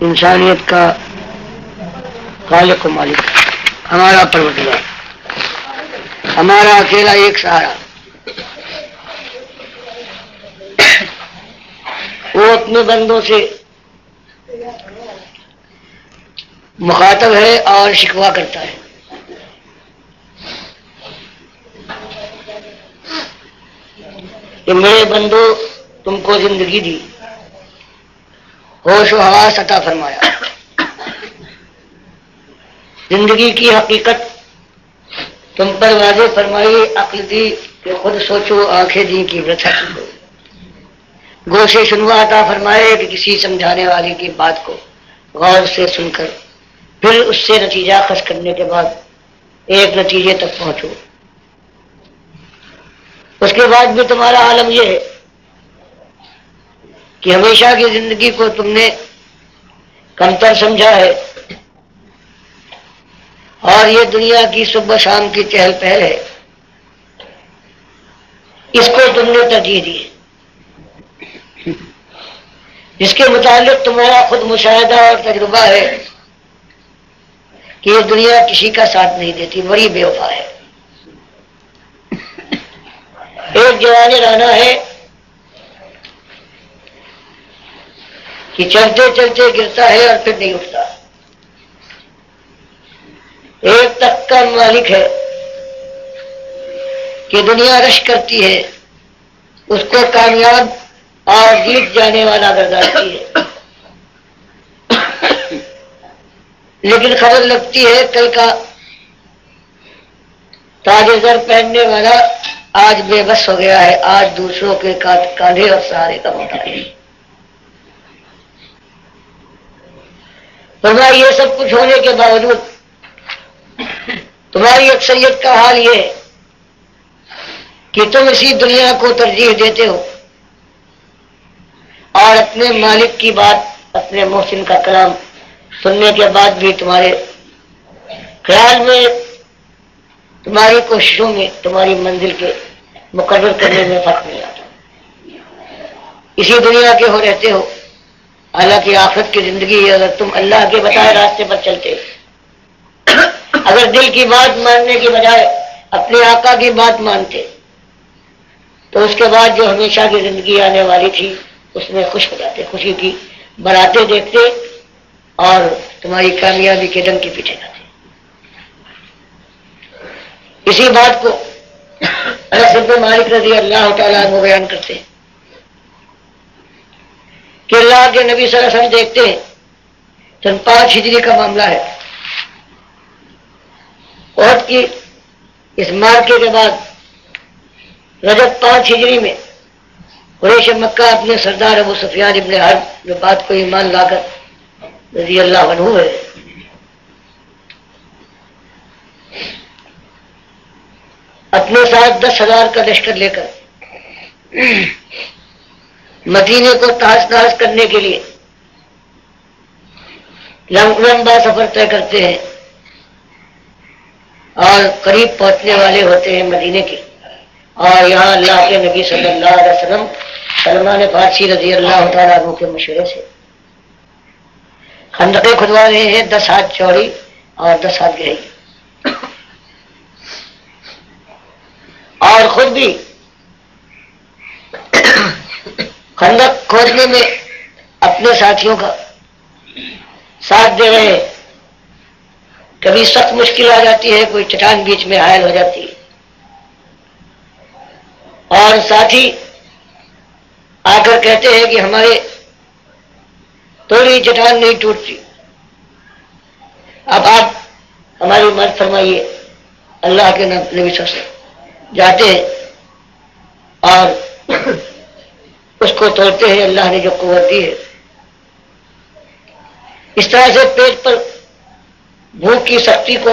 انسانیت کا خالق و مالک، ہمارا پروردگار، ہمارا اکیلا ایک سہارا، وہ اپنے بندوں سے مخاطب ہے اور شکوہ کرتا ہے کہ میرے بندو تم کو زندگی دی، ہوش و حواس عطا فرمایا، زندگی کی حقیقت تم پر واضح فرمائی، عقل دی کہ خود سوچو، آنکھیں دی کہ برتھا کی، گوشے سنوا عطا فرمائے کہ کسی سمجھانے والے کی بات کو غور سے سن کر پھر اس سے نتیجہ اخذ کرنے کے بعد ایک نتیجے تک پہنچو۔ اس کے بعد بھی تمہارا عالم یہ ہے کہ ہمیشہ کی زندگی کو تم نے کمتر سمجھا ہے، اور یہ دنیا کی صبح شام کی چہل پہل ہے، اس کو تم نے ترجیح دی، جس کے متعلق تمہارا خود مشاہدہ اور تجربہ ہے کہ یہ دنیا کسی کا ساتھ نہیں دیتی، بڑی بے وفا ہے۔ ایک جوان رانا ہے کہ چلتے چلتے گرتا ہے اور پھر نہیں اٹھتا، ایک تخت کا مالک ہے کہ دنیا رش کرتی ہے، اس کو کامیاب اور جیت جانے والا گردانتی ہے، لیکن خبر لگتی ہے کل کا تاج زر پہننے والا آج بے بس ہو گیا ہے، آج دوسروں کے کاندھے اور سہارے کا موقع ہے۔ فرمایا یہ سب کچھ ہونے کے باوجود تمہاری اکثریت کا حال یہ ہے کہ تم اسی دنیا کو ترجیح دیتے ہو اور اپنے مالک کی بات، اپنے محسن کا کلام سننے کے بعد بھی تمہارے خیال میں، تمہاری کوششوں میں، تمہاری منزل کے مقرر کرنے میں فرق نہیں آتا، اسی دنیا کے ہو رہتے ہو۔ حالانکہ آخرت کی زندگی ہے، اگر تم اللہ کے بتائے راستے پر چلتے، اگر دل کی بات ماننے کی بجائے اپنے آقا کی بات مانتے، تو اس کے بعد جو ہمیشہ کی زندگی آنے والی تھی اس میں خوش ہو جاتے، خوشی کی باراتیں دیکھتے اور تمہاری کامیابی کے ڈنک کے پیچھے جاتے۔ اسی بات کو انس بن مالک رضی اللہ تعالیٰ عنہ بیان کرتے ہیں کہ اللہ کے نبی صلی اللہ علیہ وسلم دیکھتے ہیں، سن 5 ہجری کا معاملہ ہے، احد کی اس مارکے کے بعد رجب 5 ہجری میں قریش مکہ اپنے سردار ابو سفیان ابن حرب جو بات کو ایمان لا کر رضی اللہ عنہ ہے، اپنے ساتھ 10,000 کا لشکر لے کر مدینے کو تحس نحس کرنے کے لیے لمبا سفر طے کرتے ہیں اور قریب پہنچنے والے ہوتے ہیں مدینے کے، اور یہاں اللہ کے نبی صلی اللہ علیہ وسلم سلمان فارسی رضی اللہ تعالیٰ عنہ کے مشورے سے خندقیں کھدوا رہے ہیں، 10 ہاتھ چوڑی اور 10 ہاتھ گہری، اور خود بھی خندق کھودنے میں اپنے ساتھیوں کا ساتھ دے رہے ہیں۔ کبھی سخت مشکل آ جاتی ہے، کوئی چٹان بیچ میں حائل ہو جاتی ہے، اور ساتھی آ کر کہتے ہیں کہ ہمارے تھوڑی چٹان نہیں ٹوٹتی، اب آپ ہماری مدد فرمائیے۔ اللہ کے نبی صلی اللہ علیہ وسلم جاتے ہیں اور اس کو توڑتے ہیں، اللہ نے جو قوت دی ہے۔ اس طرح سے پیٹ پر بھوک کی سختی کو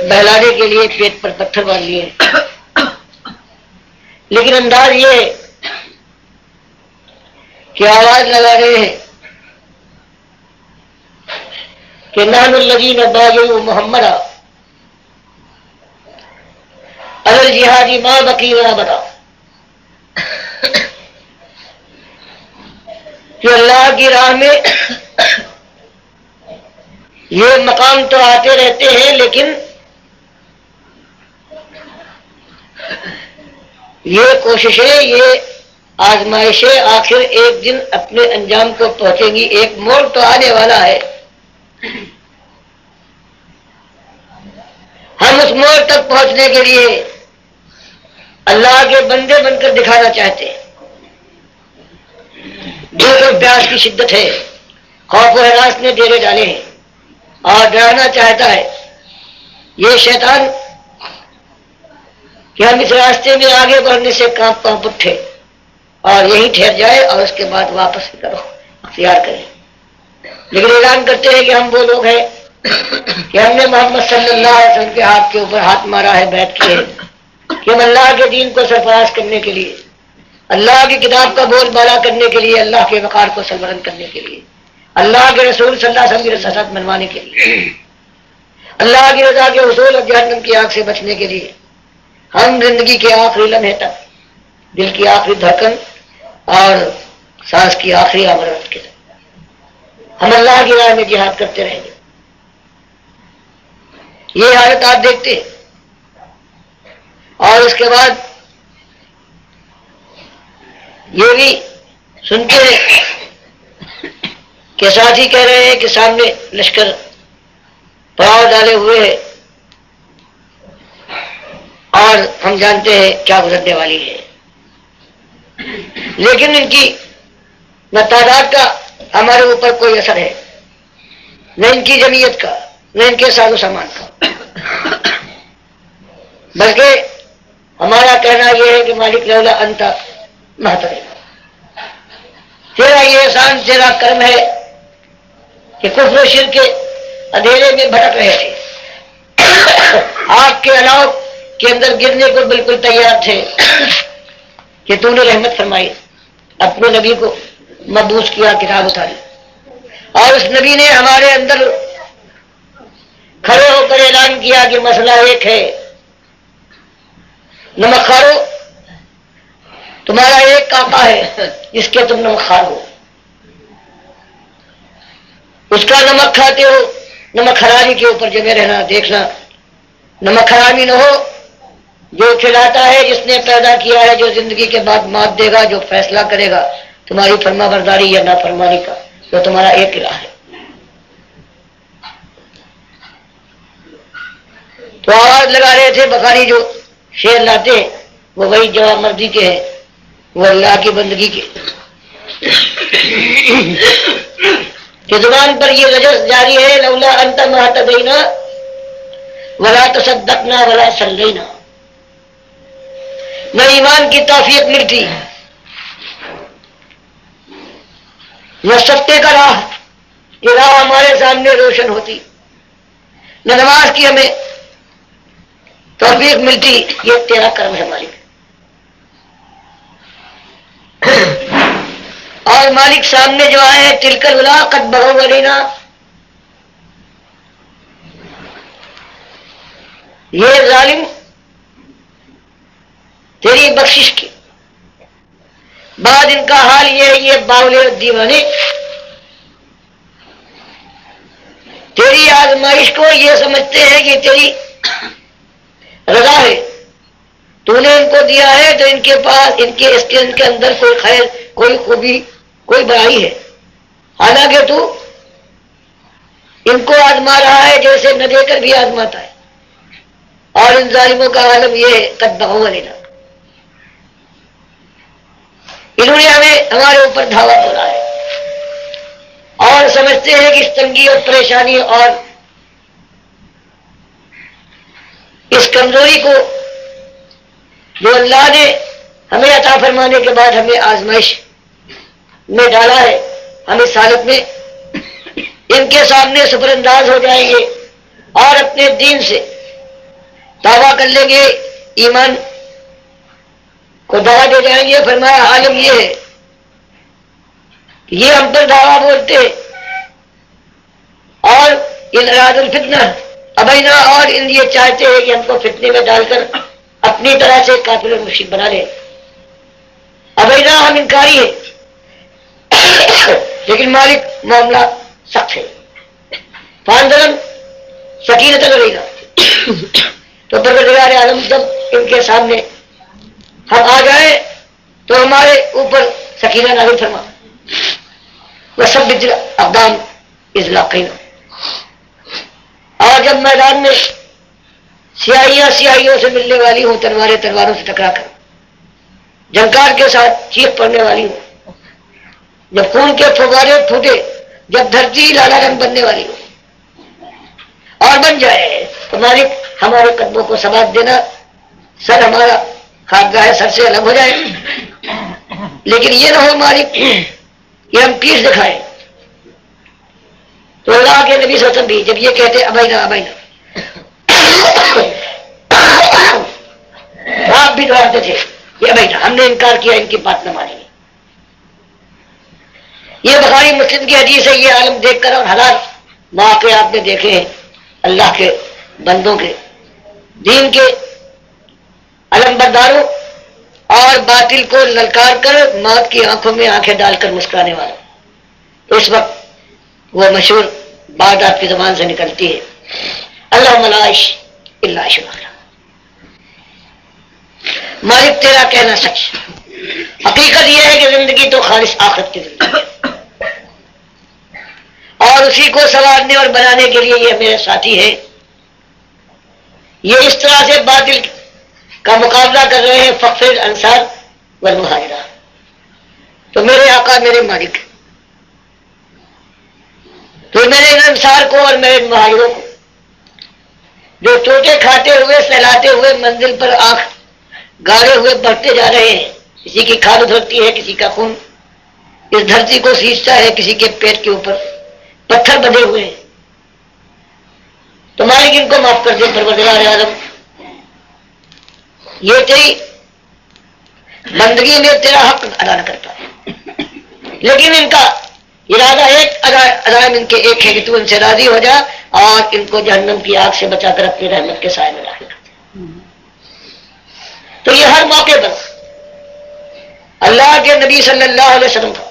بہلانے کے لیے پیٹ پر پتھر باندھ لیے، لیکن انداز یہ ہے کہ آواز لگا رہے ہیں کہ نحن الذین بایعوا محمدا علی الجہاد ما بقی ولا بدا، کہ اللہ کی راہ میں یہ مقام تو آتے رہتے ہیں، لیکن یہ کوششیں، یہ آزمائشیں آخر ایک دن اپنے انجام کو پہنچیں گی. ایک موڑ تو آنے والا ہے، ہم اس موڑ تک پہنچنے کے لیے اللہ کے بندے بن کر دکھانا چاہتے ہیں. جو پیاس کی شدت ہے، خوف و ہراس نے ڈیرے ڈالے ہیں اور ڈرانا چاہتا ہے یہ شیطان کہ ہم اس راستے میں آگے بڑھنے سے کانپ اٹھے اور یہیں ٹھہر جائے اور اس کے بعد واپس کرو اختیار کریں. لیکن اعلان کرتے ہیں کہ ہم وہ لوگ ہیں کہ ہم نے محمد صلی اللہ علیہ وسلم کے ہاتھ کے اوپر ہاتھ مارا ہے، بیعت کی ہے کہ ہم اللہ کے دین کو سرفراز کرنے کے لیے، اللہ کی کتاب کا بول بالا کرنے کے لیے، اللہ کے وقار کو سربلند کرنے کے لیے، اللہ کے رسول صلی اللہ علیہ وسلم کی رسالت منوانے کے لیے، اللہ کی رضا کے حصول اور جہنم کی آگ سے بچنے کے لیے ہم زندگی کے آخری لمحے تک، دل کی آخری دھڑکن اور سانس کی آخری آمرت کے تک ہم اللہ کی راہ میں جہاد کرتے رہیں گے. یہ حالت آپ دیکھتے ہیں. اور اس کے بعد یہ بھی سنتے ہیں کہ ساتھی کہہ رہے ہیں کہ سامنے لشکر پڑاؤ ڈالے ہوئے ہے اور ہم جانتے ہیں کیا گزرنے والی ہے. لیکن ان کی نہ تعداد کا ہمارے اوپر کوئی اثر ہے، نہ ان کی جمعیت کا، نہ ان کے ساز و سامان کا، بلکہ ہمارا کہنا یہ ہے کہ مالک لولا انت محترم، تیرا یہ احسان، تیرا کرم ہے کہ کفر و شرک کے اندھیرے میں بھٹک رہے تھے، آگ کے الاؤ کے اندر گرنے کو بالکل تیار تھے کہ تو نے رحمت فرمائی، اپنے نبی کو مبعوث کیا، کتاب اتاری، اور اس نبی نے ہمارے اندر کھڑے ہو کر اعلان کیا کہ مسئلہ ایک ہے، نمک کھارو، تمہارا ایک آقا ہے جس کے تم نمک کھار ہو، اس کا نمک کھاتے ہو، نمک حرامی کے اوپر جمے رہنا، دیکھنا نمک حرامی نہ ہو. جو کھلاتا ہے، جس نے پیدا کیا ہے، جو زندگی کے بعد مات دے گا، جو فیصلہ کرے گا تمہاری فرما برداری یا نافرمانی کا، تو تمہارا ایک الہ ہے. تو آواز لگا رہے تھے بخاری جو شعر لاتے ہیں وہ وہی جواب مردی کے ہیں، وہ اللہ کی بندگی کے، کہ زبان پر یہ رجس جاری ہے، لولا انت مہتدینا ولا تصدقنا ولا صلینا. نہ ایمان کی توفیق ملتی، نہ صدقے کا راہ کہ راہ ہمارے سامنے روشن ہوتی، نہ نماز کی ہمیں توفیق ملتی. یہ تیرا کرم ہے مالک. اور مالک سامنے جو آئے تلکل ولا قد بغوا علینا، یہ ظالم تیری بخشش کی بعد ان کا حال یہ ہے، یہ باولے دیوانے تیری آزمائش کو یہ سمجھتے ہیں کہ تیری رضا ہے، تو نے ان کو دیا ہے تو ان کے پاس ان کے اندر کوئی خیر، کوئی خوبی، کوئی بڑائی ہے، حالانکہ تو ان کو آزما رہا ہے جیسے نہ دے کر بھی آزماتا ہے. اور ان ظالموں کا عالم یہ ہے قد بغوا علینا، انہوں نے ہمیں ہمارے اوپر دھاوا بولا ہے اور سمجھتے ہیں کہ اس تنگی اور پریشانی اور اس کمزوری کو جو اللہ نے ہمیں عطا فرمانے کے بعد ہمیں آزمائش میں ڈالا ہے، ہم اس حالت میں ان کے سامنے سپر انداز ہو جائیں گے اور اپنے دین سے دعویٰ کر لیں گے، ایمان کو دعویٰ دے جائیں گے. فرمایا عالم یہ ہے کہ یہ ہم پر دعویٰ بولتے ہیں اور ان اراد الفتنہ ابینا، اور ان یہ چاہتے ہیں کہ ہم کو فتنے میں ڈال کر اپنی طرح سے کافر و مشرک بنا لیں. ابینا، ہم انکاری ہیں لیکن مالک معاملہ سخت ہے. فانزل سکینت علینا، تو پروردگار عالم جب ان کے سامنے ہم آ جائیں تو ہمارے اوپر سکینہ نازل فرما، وثبت الاقدام اذ لاقینا، اور جب میدان میں سیاہیاں سیاہیوں سے ملنے والی ہوں، تلواریں تلواروں سے ٹکرا کر جھنکار کے ساتھ چیخ پڑنے والی ہوں، جب خون کے فوارے پھوٹے، جب دھرتی لالا رنگ بننے والی ہو اور بن جائے تو مالک ہمارے قدموں کو ثبات دینا، سر ہمارا خاکگاہ سر سے الگ ہو جائے، لیکن یہ نہ ہو مالک کہ ہم پیٹھ دکھائیں۔ تو اللہ کے نبی صلی اللہ علیہ وسلم بھی جب یہ کہتے ابینا ابینا، آپ بھی دوہراتے تھے یہ ابینا، ہم نے انکار کیا، ان کی بات نہ مانیں گے۔ یہ بخاری مسلم کی حدیث ہے۔ یہ عالم دیکھ کر اور حالات مواقع آپ نے دیکھے ہیں اللہ کے بندوں کے، دین کے علم برداروں اور باطل کو للکار کر موت کی آنکھوں میں آنکھیں ڈال کر مسکرانے والا۔ تو اس وقت وہ مشہور بات آپ کی زبان سے نکلتی ہے، اللہم لا عیش الا عیش الاخرہ، مالک تیرا کہنا سچ۔ حقیقت یہ ہے کہ زندگی تو خالص آخرت کی زندگی ہے، اور اسی کو سنوارنے اور بنانے کے لیے یہ میرے ساتھی ہے۔ یہ اس طرح سے باطل کا مقابلہ کر رہے ہیں، فخر انصار والمہاجرہ، تو میرے آقا میرے مالک، تو میرے انصار کو اور میرے مہاجروں کو جو چوٹے کھاتے ہوئے سہلاتے ہوئے منزل پر آنکھ گاڑے ہوئے بڑھتے جا رہے ہیں، کسی کی کھال ادھرتی ہے، کسی کا خون اس دھرتی کو سینچتا ہے، کسی کے پیٹ کے اوپر پتھر بندھے ہوئے ہیں، تو مالک ان کو معاف کر دے پروردگار عالم۔ یہ تیری بندگی میں تیرا حق ادا نہ کرتا ہے، لیکن ان کا ارادہ ایک عزائم ان کے ایک ہے کہ تو ان سے راضی ہو جا اور ان کو جہنم کی آگ سے بچا کر اپنی رحمت کے سائے میں داخل کر دے۔ تو یہ ہر موقع پر اللہ کے نبی صلی اللہ علیہ وسلم کا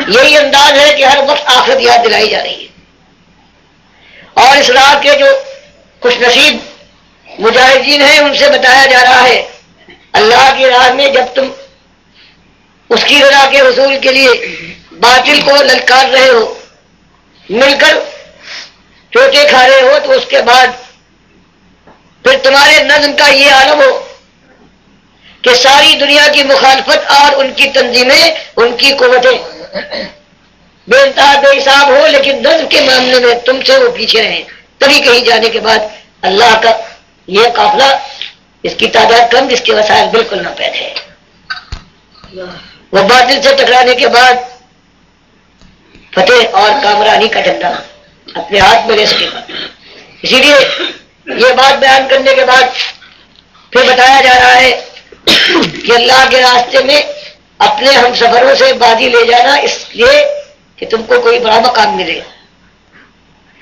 یہی انداز ہے کہ ہر وقت آخرت یاد دلائی جا رہی ہے، اور اس راہ کے جو خوش نصیب مجاہدین ہیں ان سے بتایا جا رہا ہے اللہ کی راہ میں جب تم اس کی رضا کے حصول کے لیے باطل کو للکار رہے ہو، مل کر چوٹے کھا رہے ہو، تو اس کے بعد پھر تمہارے نظم کا یہ عالم ہو کہ ساری دنیا کی مخالفت اور ان کی تنظیمیں، ان کی قوتیں بے انتہا بے حساب ہو، لیکن نظم کے معاملے میں تم سے وہ پیچھے رہیں، تبھی کہیں جانے کے بعد اللہ کا یہ قافلہ، اس کی تعداد کم، جس کے وسائل بالکل نہ پیدا ہے، وہ باطل سے ٹکرانے کے بعد فتح اور کامرانی کا جھنڈا اپنے ہاتھ میں لے سکے گا۔ اسی لیے یہ بات بیان کرنے کے بعد پھر بتایا جا رہا ہے کہ اللہ کے راستے میں اپنے ہم سفروں سے بازی لے جانا، اس لیے کہ تم کو کوئی بڑا مقام ملے۔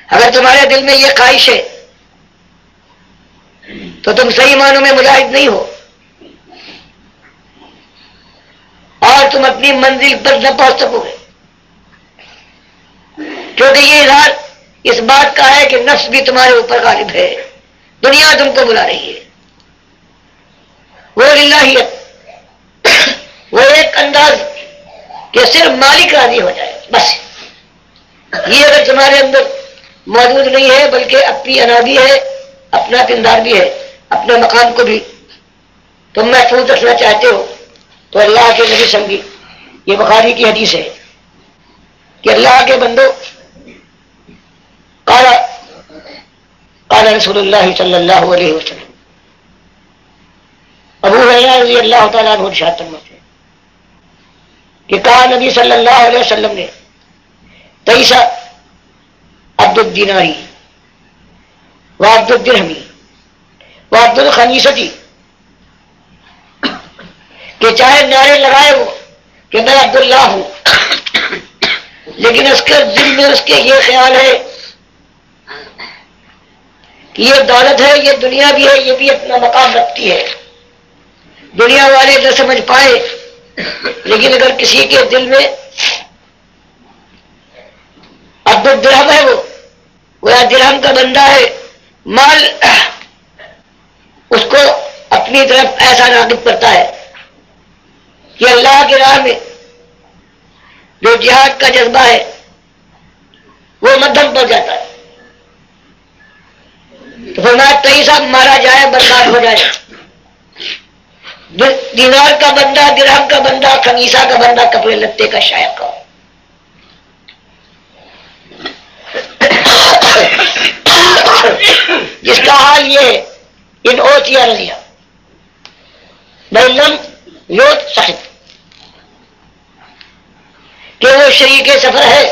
اگر تمہارے دل میں یہ خواہش ہے تو تم صحیح معنوں میں مجاہد نہیں ہو، اور تم اپنی منزل پر نہ پہنچ سکو گے، کیونکہ یہ اظہار اس بات کا ہے کہ نفس بھی تمہارے اوپر غالب ہے، دنیا تم کو بلا رہی ہے، وہ للہیت، وہ ایک انداز کہ صرف مالک راضی ہو جائے بس، یہ اگر تمہارے اندر موجود نہیں ہے، بلکہ اپنی انا بھی ہے، اپنا پندار بھی ہے، اپنے مقام کو بھی تم محفوظ رکھنا چاہتے ہو، تو اللہ کے نبی سنگی، یہ بخاری کی حدیث ہے کہ اللہ کے بندو، قال رسول اللہ صلی اللہ علیہ وسلم، ابو ہریرہ رضی اللہ تعالیٰ عنہ ارشاد فرماتے ہیں کہ کہا نبی صلی اللہ علیہ وسلم نے، تیسا عبد الدیناری وعبد الدرہمی وعبد الخمیستی، کہ چاہے نعرے لگائے وہ کہ میں عبداللہ ہوں، لیکن اس کے دل میں اس کے یہ خیال ہے کہ یہ دولت ہے، یہ دنیا بھی ہے، یہ بھی اپنا مقام رکھتی ہے، دنیا والے نہ سمجھ پائے، لیکن اگر کسی کے دل میں عبد الدرہم ہے وہ، گویا درہم کا بندہ ہے، مال اس کو اپنی طرف ایسا راغب کرتا ہے کہ اللہ کی راہ میں جو جہاد کا جذبہ ہے وہ مدھم پڑ جاتا ہے. تو فرمایا پیسہ مارا جائے برباد ہو جائے. دینار کا بندہ، درہم کا بندہ، خمیسہ کا بندہ، کپڑے لتے کا شائق کا، جس کا حال یہ ہے ان اوتیا رضیا بلم یوت صاحب کہ وہ شریک سفر ہے،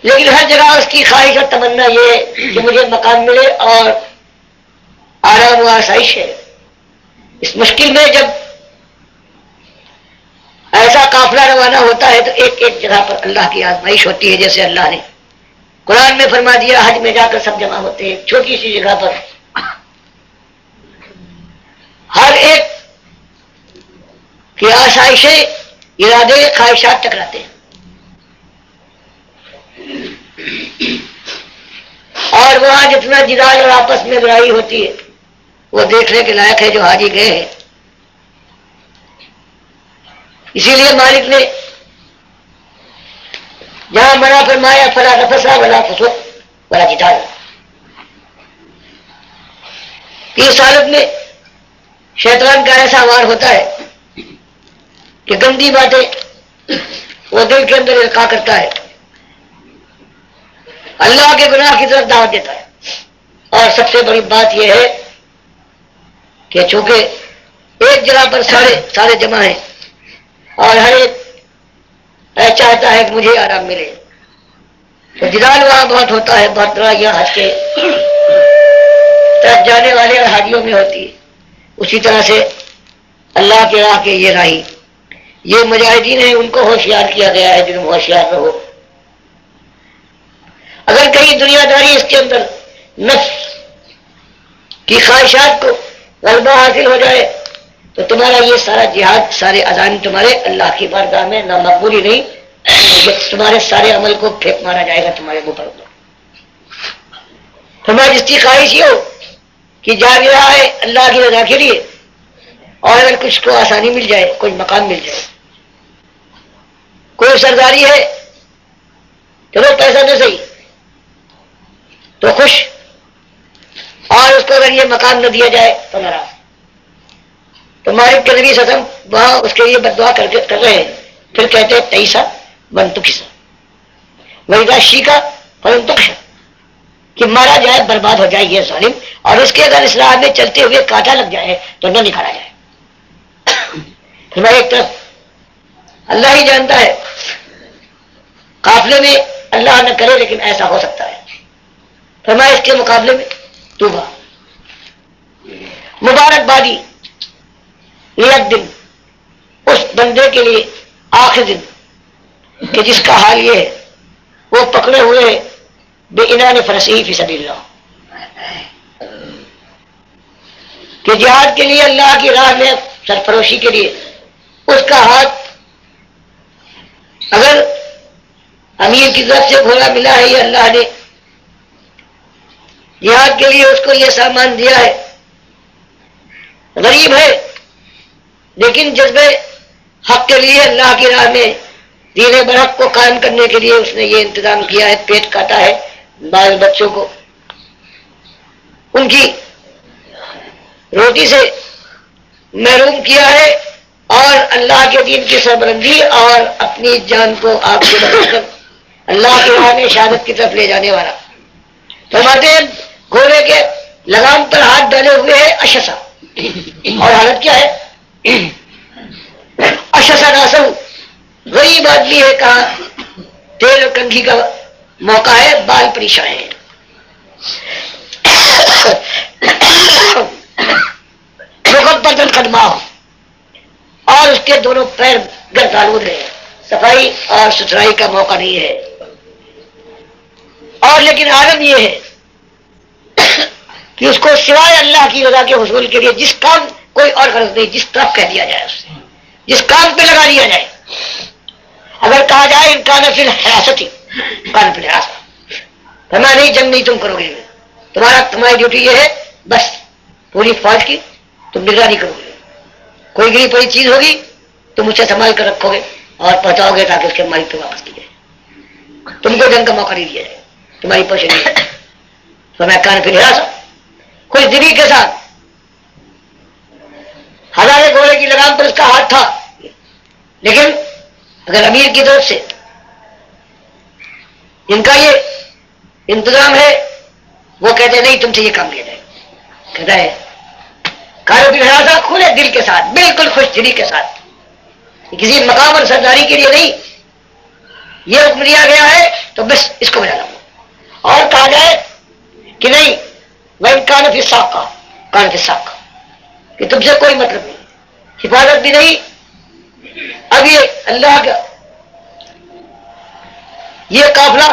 لیکن ہر جگہ اس کی خواہش اور تمنا یہ ہے کہ مجھے مقام ملے اور آرام و آسائش ہے. اس مشکل میں جب ایسا قافلہ روانہ ہوتا ہے تو ایک ایک جگہ پر اللہ کی آزمائش ہوتی ہے. جیسے اللہ نے قرآن میں فرما دیا حج میں جا کر سب جمع ہوتے ہیں، چھوٹی سی جگہ پر ہر ایک کی آسائشیں، ارادے، خواہشات ٹکراتے ہیں. اور وہاں جتنا جدال اور آپس میں لڑائی ہوتی ہے وہ دیکھنے کے لائق ہے جو حاجی گئے ہیں. اسی لیے مالک نے جہاں منع فرمایا فلا رفث ولا فسوق ولا جدال، کہ اس حالت میں شیطان کا ایسا وار ہوتا ہے کہ گندی باتیں وہ دل کے اندر القاء کرتا ہے، اللہ کے گناہ کی طرف دعوت دیتا ہے. اور سب سے بڑی بات یہ ہے کہ چونکہ ایک جگہ پر سارے جمع ہیں اور ہر ایک چاہتا ہے کہ مجھے آرام ملے، تو جدال وہاں بہت ہوتا ہے. بہت بڑا یہ حج کے طرف جانے والے اور حاجیوں میں ہوتی ہے. اسی طرح سے اللہ کے راہ کے یہ راہی، یہ مجاہدین ہیں، ان کو ہوشیار کیا گیا ہے. جنہوں ہوشیار رہو، اگر کہیں دنیا داری اس کے اندر نفس کی خواہشات کو غلبہ حاصل ہو جائے تو تمہارا یہ سارا جہاد، سارے اذان تمہارے اللہ کی بارگاہ میں نہ مقبولی نہیں، تمہارے سارے عمل کو پھینک مارا جائے گا تمہارے منہ پر. تمہاری جس کی خواہش یہ ہو کہ جا بھی رہا ہے اللہ کی رضا کے لیے، اور اگر کچھ کو آسانی مل جائے، کوئی مقام مل جائے، کوئی سرداری ہے، چلو پیسہ نہ صحیح تو خوش، اور اس کو اگر یہ مقام نہ دیا جائے تو ناراض. تو مالک کے نبی صلی اللہ علیہ وسلم وہاں اس کے لیے بددعا کر رہے ہیں. پھر کہتے ہیں تیسا بن تکسا ویدا شیکا فلن تکشا، کہ مارا جائے، برباد ہو جائے یہ ظالم، اور اس کے اگر اسلام میں چلتے ہوئے کانٹا لگ جائے تو نہ نکالا جائے. پھر میں ایک طرف اللہ ہی جانتا ہے، قافلے میں اللہ نہ کرے لیکن ایسا ہو سکتا ہے. فرمایا اس کے مقابلے میں توبہ، مبارکبادی ایک دن اس بندے کے لیے، آخر دن کہ جس کا حال یہ ہے وہ پکڑے ہوئے بے انان فرسی فی سبیل اللہ، کہ جہاد کے لیے اللہ کی راہ میں سرفروشی کے لیے اس کا ہاتھ، اگر امیر کی طرف سے گھوڑا ملا ہے یہ اللہ نے جہاد کے لیے اس کو یہ سامان دیا ہے، غریب ہے لیکن جذبے حق کے لیے اللہ کی راہ میں دین برحق کو قائم کرنے کے لیے اس نے یہ انتظام کیا ہے، پیٹ کاٹا ہے، بال بچوں کو ان کی روٹی سے محروم کیا ہے، اور اللہ کے دین کی سربلندی اور اپنی جان کو آپ سے بدل کر اللہ کی راہ میں شہادت کی طرف لے جانے والا. فرماتے ہیں گھوڑے کے لگام پر ہاتھ ڈالے ہوئے ہے اشسا، اور حالت کیا ہے؟ اشسا ناسو، غریب آدمی ہے، کہاں تیل اور کنگھی کا موقع ہے، بال پریشان ہیں، مقبتاً قدمہ، اور اس کے دونوں پیر گرد آلود ہیں، صفائی اور ستھرائی کا موقع نہیں ہے. اور لیکن عالم یہ ہے کہ اس کو سوائے اللہ کی رضا کے حصول کے لیے جس کام، کوئی اور غرض نہیں، جس طرف کہہ دیا جائے، اس سے جس کام پہ لگا دیا جائے. اگر کہا جائے امکان فی الحراست ہی، امکان فی الحراست، فرمایا نہیں جنگ نہیں تم کرو گے، تمہاری ڈیوٹی یہ ہے بس پوری فوج کی تم نگرانی کرو گے، کوئی گری پڑی چیز ہوگی تم اسے سنبھال کر رکھو گے اور پہنچاؤ گے تاکہ اس کے مالک پہ واپس کی جائے، تم کو جنگ کا موقع نہیں دیا جائے، تمہاری پوشن نہیں۔ تو میں کان پہ ہراسا خوش دلی کے ساتھ ہزارے گھوڑے کی لگام پر اس کا ہاتھ تھا، لیکن اگر امیر کی طرف سے ان کا یہ انتظام ہے وہ کہتے نہیں تم سے یہ کام لیا جائے، کہتا ہے کارو بھی ہراسا کھلے دل کے ساتھ، بالکل خوش دلی کے ساتھ، کسی مقام اور سرداری کے لیے نہیں، یہ حکم دیا گیا ہے تو بس اس کو بجا لاؤ۔ اور کہا جائے کہ نہیں وہ کان فی الساق کا، کان فی الساق کا، کہ تم سے کوئی مطلب نہیں، حفاظت بھی نہیں۔ اب یہ اللہ کا یہ قافلہ،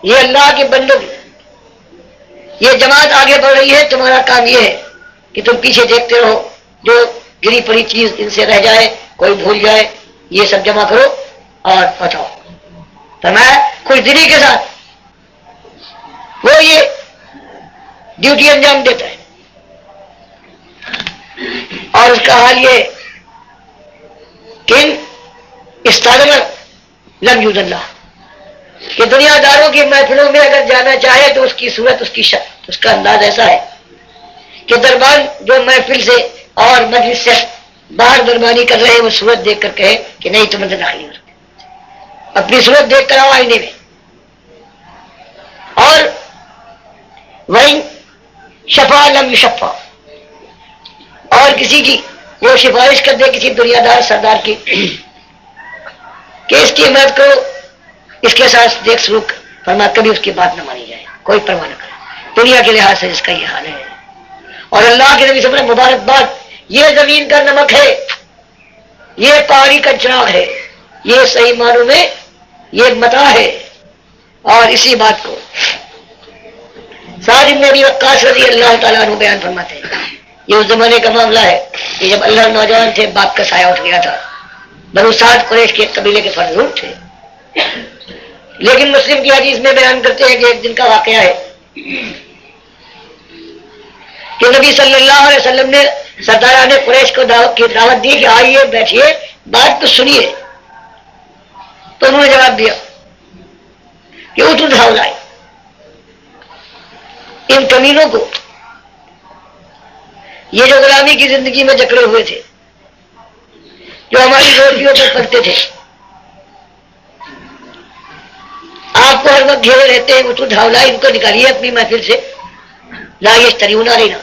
یہ اللہ کے بندوں کی یہ جماعت آگے بڑھ رہی ہے، تمہارا کام یہ ہے کہ تم پیچھے دیکھتے رہو، جو گری پڑی چیز ان سے رہ جائے، کوئی بھول جائے، یہ سب جمع کرو اور پہنچاؤ۔ فرمایا خوش دلی کے ساتھ وہ یہ ڈیوٹی انجام دیتا ہے، اور اس کا حال یہ کہ استعمال لم یوز اللہ کہ دنیا داروں کی محفلوں میں اگر جانا چاہے تو اس کی صورت، اس کی شکل، اس کا انداز ایسا ہے کہ دربان جو محفل سے اور مجلس سے باہر دربانی کر رہے ہیں وہ صورت دیکھ کر کہے کہ نہیں تم اندر داخل نہیں ہو سکتے، اپنی صورت دیکھ کر آؤ آئینے میں۔ اور وہیں شفا لم یشفا، اور کسی کی وہ سفارش کر دے کسی دنیا دار سردار کی کہ اس کی مدد کرو، اس کے ساتھ دیکھ سلوک، فرما کبھی اس کی بات نہ مانی جائے، کوئی پرواہ نہ کرے، دنیا کے لحاظ سے اس کا یہ حال ہے۔ اور اللہ کے نبی صلی اللہ علیہ وسلم مبارکباد، یہ زمین کا نمک ہے، یہ پہاڑی کا چراغ ہے، یہ صحیح معنوں میں یہ متاع ہے۔ اور اسی بات کو سعد بن ابی وقاص رضی اللہ تعالیٰ عنہ بیان فرماتے ہیں، یہ اس زمانے کا معاملہ ہے کہ جب اللہ نوجوان تھے، باپ کا سایہ اٹھ گیا تھا، بنو سعد قریش کے قبیلے کے فرزند تھے، لیکن مسلم کی حدیث میں بیان کرتے ہیں کہ ایک دن کا واقعہ ہے کہ نبی صلی اللہ علیہ وسلم نے سرداران قریش کو دعوت دی کہ آئیے بیٹھیے بات تو سنیے، تو انہوں نے جواب دیا کہ اٹھو دھاؤ، ان کمینوں کو، یہ جو غلامی کی زندگی میں جکڑے ہوئے تھے، جو ہماری روٹیوں پر پڑتے تھے، آپ کو ہر وقت گھیرے رہتے ہیں، اٹھو دھاؤ، ان کو نکالیے اپنی محفل سے، لا یشتریون علینا،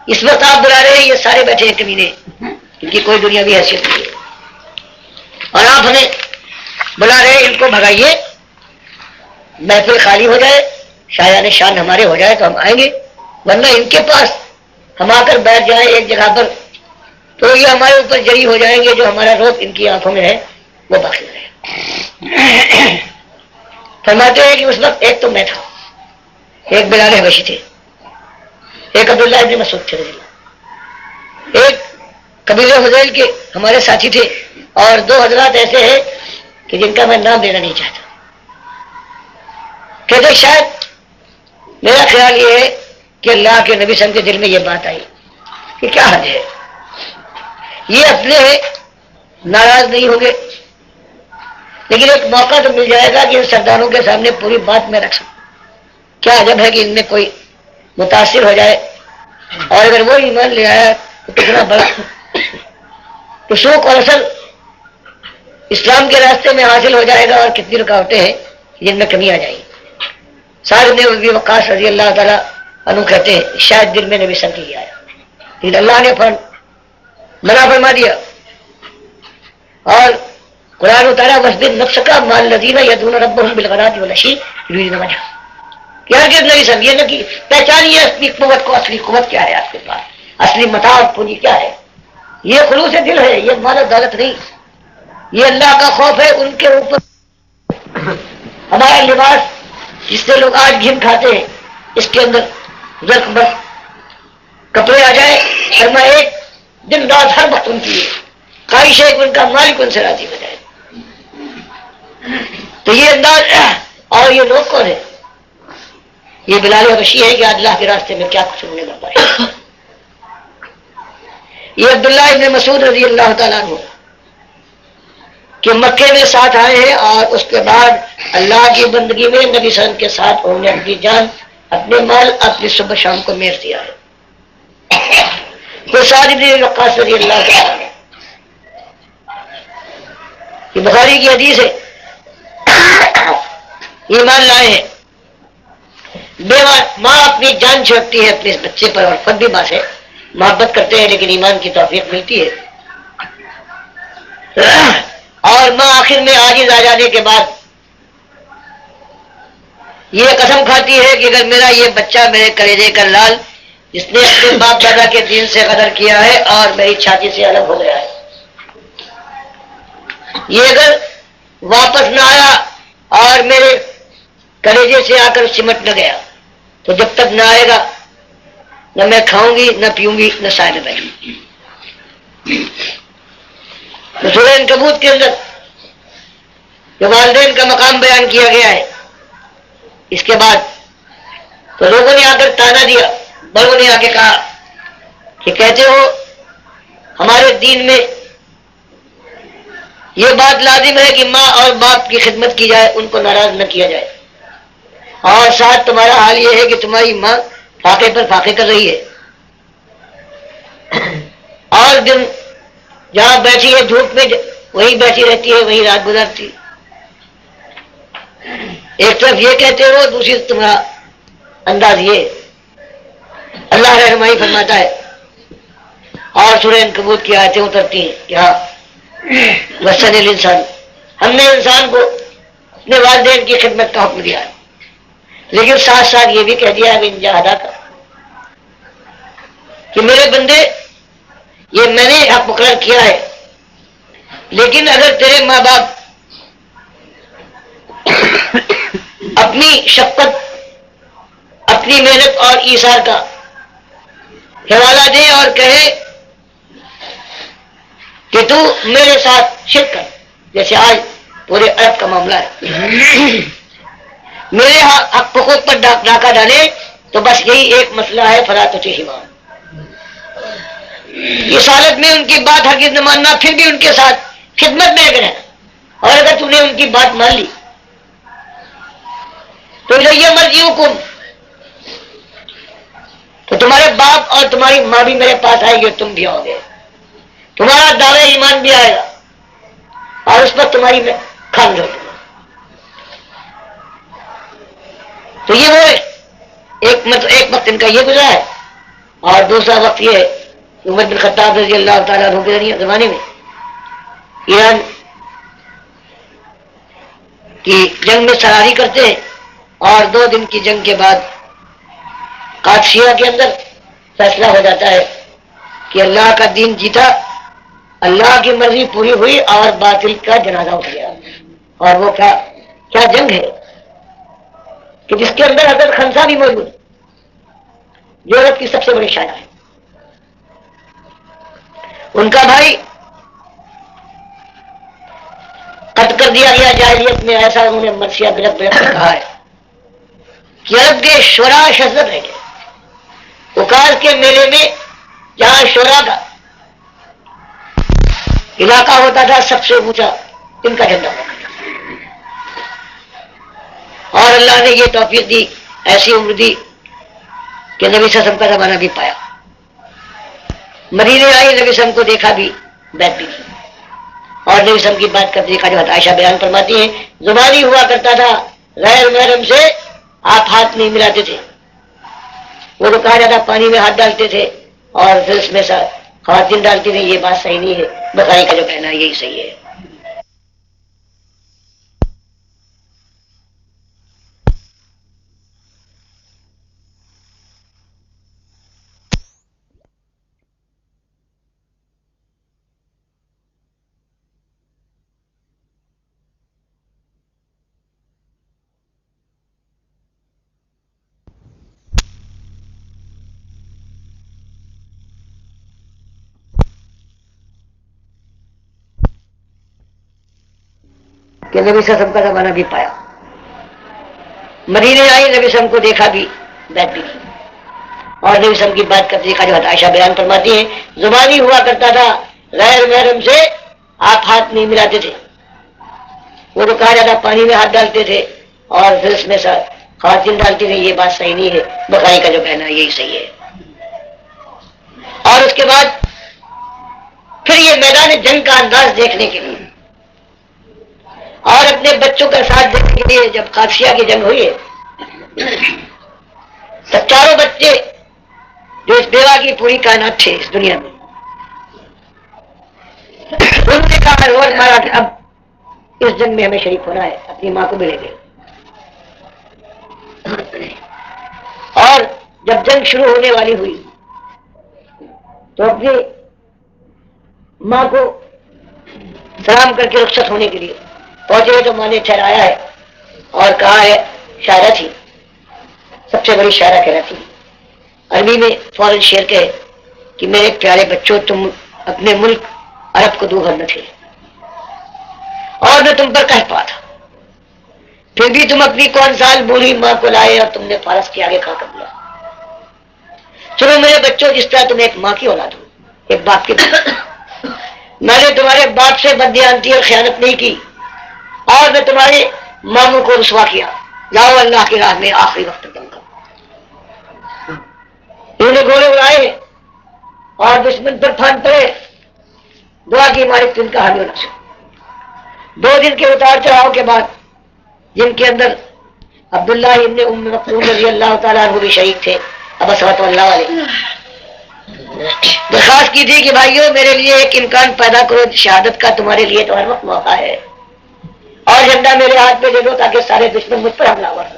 اس وقت آپ بلا رہے ہیں یہ سارے بیٹھے ہیں کمینے، ان کی کوئی دنیاوی حیثیت نہیں ہے، اور آپ ہمیں بلا رہے ہیں، ان کو بھگائیے، محفل خالی ہو جائے، شایان شان ہمارے ہو جائے تو ہم آئیں گے، ورنہ ان کے پاس ہم آ کر بیٹھ جائیں ایک جگہ پر تو یہ ہمارے اوپر جری ہو جائیں گے، جو ہمارا روپ ان کی آنکھوں میں ہے وہ باقی رہے۔ فرماتے ہیں کہ اس وقت ایک تو میں تھا، ایک بلال حبشی تھے، ایک عبداللہ ابن مسعود تھے، ایک قبیلہ حذیل کے ہمارے ساتھی تھے، اور دو حضرات ایسے ہیں کہ جن کا میں نام لینا نہیں چاہتا۔ کہتے شاید میرا خیال یہ ہے کہ اللہ کے نبی صلی اللہ علیہ وسلم کے دل میں یہ بات آئی کہ کیا حد ہے، یہ اپنے ناراض نہیں ہوں گے، لیکن ایک موقع تو مل جائے گا کہ ان سرداروں کے سامنے پوری بات میں رکھ سکوں، کیا عجب ہے کہ ان میں کوئی متاثر ہو جائے، اور اگر وہ ایمان لے آیا تو کتنا بڑا رسوخ اور اثر اسلام کے راستے میں حاصل ہو جائے گا، اور کتنی رکاوٹیں ہیں جن میں کمی آ جائے گی۔ سعد بن ابی وقاص رضی اللہ تعالیٰ عنہ کہتے ہیں شاید دل میں نبی صلی اللہ علیہ وسلم کے آیا، لیکن اللہ نے منع فرما دیا، اور قرآن اتارا وَاصْبِرْ نَفْسَكَ مَعَ الَّذِينَ يَدْعُونَ رَبَّهُمْ بِالْغَدَاةِ وَالْعَشِيِّ يُرِيدُونَ وَجْهَهُ۔ کہ ہرگز نبی صلی یہ نہ کہ پہچانیے اصلی قوت کو، اصلی قوت کیا ہے آپ کے پاس، اصلی متاع اور پونجی کیا ہے، یہ خلوص دل ہے، یہ مال و دولت نہیں، یہ اللہ کا خوف ہے ان کے اوپر۔ ہمارا لباس جس سے لوگ آج گھن کھاتے ہیں، اس کے اندر زرق بس کپڑے آ جائے، فرما ایک دن رات ہر وقت ان کی خواہش ہے کہ ان کا مالک ان سے راضی ہو جائے، تو یہ انداز اور یہ لوگ کون ہیں؟ یہ بلال حبشی ہے کہ اللہ کے راستے میں کیا کچھ انہوں نے بتایا. یہ عبداللہ ابن مسعود رضی اللہ تعالیٰ عنہ کہ مکے میں ساتھ آئے ہیں اور اس کے بعد اللہ کی بندگی میں نبی صلی اللہ علیہ وسلم کے ساتھ انہوں نے اپنی جان اپنے مال اپنی صبح شام کو میر دیا ہے. تو سعد بن وقاص رضی اللہ تعالیٰ عنہ یہ بخاری کی حدیث ہے ایمان لائے ہیں بیوہ ماں اپنی جان چھوڑتی ہے اپنے بچے پر اور خود بھی ماں سے محبت کرتے ہیں لیکن ایمان کی توفیق ملتی ہے اور ماں آخر میں عاجز آ جانے کے بعد یہ قسم کھاتی ہے کہ اگر میرا یہ بچہ میرے کلیجے کا لال جس نے اپنے باپ دادا کے دین سے قدر کیا ہے اور میری چھاتی سے الگ ہو گیا ہے یہ اگر واپس نہ آیا اور میرے کلیجے سے آ کر سمٹ نہ گیا تو جب تک نہ آئے گا نہ میں کھاؤں گی نہ پیوں گی نہ سائے میں بیٹھوں گی. تو سورہ عنکبوت کے اندر جو والدین کا مقام بیان کیا گیا ہے اس کے بعد تو لوگوں نے آ کر تانا دیا بڑوں نے آ کے کہا کہ کہتے ہو ہمارے دین میں یہ بات لازم ہے کہ ماں اور باپ کی خدمت کی جائے ان کو ناراض نہ کیا جائے اور ساتھ تمہارا حال یہ ہے کہ تمہاری ماں فاقے پر فاقے کر رہی ہے اور دن جہاں بیٹھی ہے دھوپ میں وہی بیٹھی رہتی ہے وہی رات گزارتی. ایک طرف یہ کہتے ہو دوسری طرف تمہارا انداز یہ. اللہ رحمائی فرماتا ہے اور سورہ عنکبوت کی آیتیں اترتی ہیں کہ ہاں وصل الانسان ہم نے انسان کو اپنے والدین کی خدمت کا حکم دیا ہے لیکن ساتھ ساتھ یہ بھی کہہ دیا ہے ان جہادا کا کہ میرے بندے یہ میں نے حق مقرر کیا ہے لیکن اگر تیرے ماں باپ اپنی شفقت اپنی محنت اور ایثار کا حوالہ دے اور کہے کہ تو میرے ساتھ شرک کر جیسے آج پورے عرب کا معاملہ ہے میرے حقوق پر ڈاکہ ڈالے تو بس یہی ایک مسئلہ ہے فلا تطعہما. اس حالت میں ان کی بات ہرگز نہ ماننا پھر بھی ان کے ساتھ خدمت میں اگر ہے اور اگر تم نے ان کی بات مان لی تو یہ مرجعکم تو تمہارے باپ اور تمہاری ماں بھی میرے پاس آئے گی اور تم بھی آؤ گے تمہارا دعوی ایمان بھی آئے گا اور اس پر تمہاری میں کھان ہو. تو یہ وہ ایک وقت ان کا یہ گزرا ہے اور دوسرا وقت یہ ہے کہ عمر بن خطاب رضی اللہ تعالیٰ عنہ کے زمانے میں ایران کی جنگ میں سراری کرتے ہیں اور 2 دن کی جنگ کے بعد قادسیہ کے اندر فیصلہ ہو جاتا ہے کہ اللہ کا دین جیتا اللہ کی مرضی پوری ہوئی اور باطل کا جنازہ اٹھ گیا. اور وہ کیا جنگ ہے کہ جس کے اندر حضرت خنسا بھی موجود جو عرب کی سب سے بڑی شاعر ہے ان کا بھائی قتل کر دیا گیا جاہلیت میں. ایسا انہوں نے مرثیہ بلک کہا ہے کہ عرب کے شعراء شذت رہ گئے. اوکاز کے میلے میں جہاں شعراء کا علاقہ ہوتا تھا سب سے اونچا ان کا جھنڈا ہوتا تھا اور اللہ نے یہ توفیق دی ایسی عمر دی کہ نبی صلی اللہ علیہ وسلم کا زمانہ بھی پایا. مدینے آئی نبی صلی اللہ علیہ وسلم کو دیکھا بھی بیعت بھی کی اور نبی صلی اللہ علیہ وسلم کی بات کرتے دیکھا جو عائشہ بیان فرماتی ہیں زبانی ہوا کرتا تھا غیر محرم سے آپ ہاتھ نہیں ملاتے تھے. وہ تو کہا جاتا پانی میں ہاتھ ڈالتے تھے اور پھر اس میں خواتین ڈالتی تھی. یہ بات صحیح نہیں ہے. بخاری کا جو کہنا ہے یہی صحیح ہے. کہ نبی صلی اللہ علیہ وسلم کا زمانہ بھی پایا. مدینے آئی، نبی وسلم کو دیکھا بھی، بیعت بھی کی، اور نبی وسلم کی بات کا طریقہ جو عائشہ بیان فرماتی ہیں زبانی ہوا کرتا تھا، غیر محرم سے آپ ہاتھ نہیں ملاتے تھے، وہ تو کہا جاتا پانی میں ہاتھ ڈالتے تھے اور پھر اس میں خواتین ڈالتی تھی، یہ بات صحیح نہیں ہے، بخاری کا جو کہنا ہے یہی صحیح ہے۔ اور اس کے بعد پھر یہ میدان جنگ کا انداز دیکھنے کے لیے اور اپنے بچوں کا ساتھ دینے کے لیے جب قادسیہ کی جنگ ہوئی ہے تو چاروں بچے جو اس بیوہ کی پوری کائنات تھے اس دنیا میں، انہوں نے کہا روز مارا کہ اب اس جنگ میں ہمیں شریک ہونا ہے، اپنی ماں کو بھی لے گئے۔ اور جب جنگ شروع ہونے والی ہوئی تو اپنی ماں کو سلام کر کے رخصت ہونے کے لیے پہنچے تو ماں نے ٹھہرایا ہے اور کہا ہے، شاعرہ تھی، سب سے بڑی شاعرہ کہلاتی، عربی میں فوراً شعر کہے کہ میرے پیارے بچوں، تم اپنے ملک عرب کو دو گھر نہ تھے اور میں تم پر قہر پا تھا، پھر بھی تم اپنی کون سال بوڑھی ماں کو لائے اور تم نے فارس کے آگے کھڑا کر دیا۔ چلو میرے بچوں، جس طرح تم ایک ماں کی اولاد ہو، ایک باپ کی طرح، میں نے تمہارے باپ سے بددیانتی اور خیانت نہیں کی اور میں تمہارے ماموں کو رسوا کیا، جاؤ اللہ کی راہ میں آخری وقت تک جنگ کرو۔ انہوں نے گھوڑے اڑائے اور دشمن پر پھان پڑے، دعا کی مالک تو ان کا حل ہونا چاہیے۔ 2 دن کے اتار چڑھاؤ کے بعد، جن کے اندر عبداللہ ابن ام مکتوم رضی اللہ تعالیٰ عنہ بھی شہید تھے، اب صلوات اللہ علیہ، درخواست کی تھی کہ بھائیو میرے لیے ایک امکان پیدا کرو شہادت کا، تمہارے لیے تو ہر وقت موقع ہے، اور جھنڈا میرے ہاتھ میں دے دو تاکہ سارے دشمن مجھ پر حملہ آور ہو،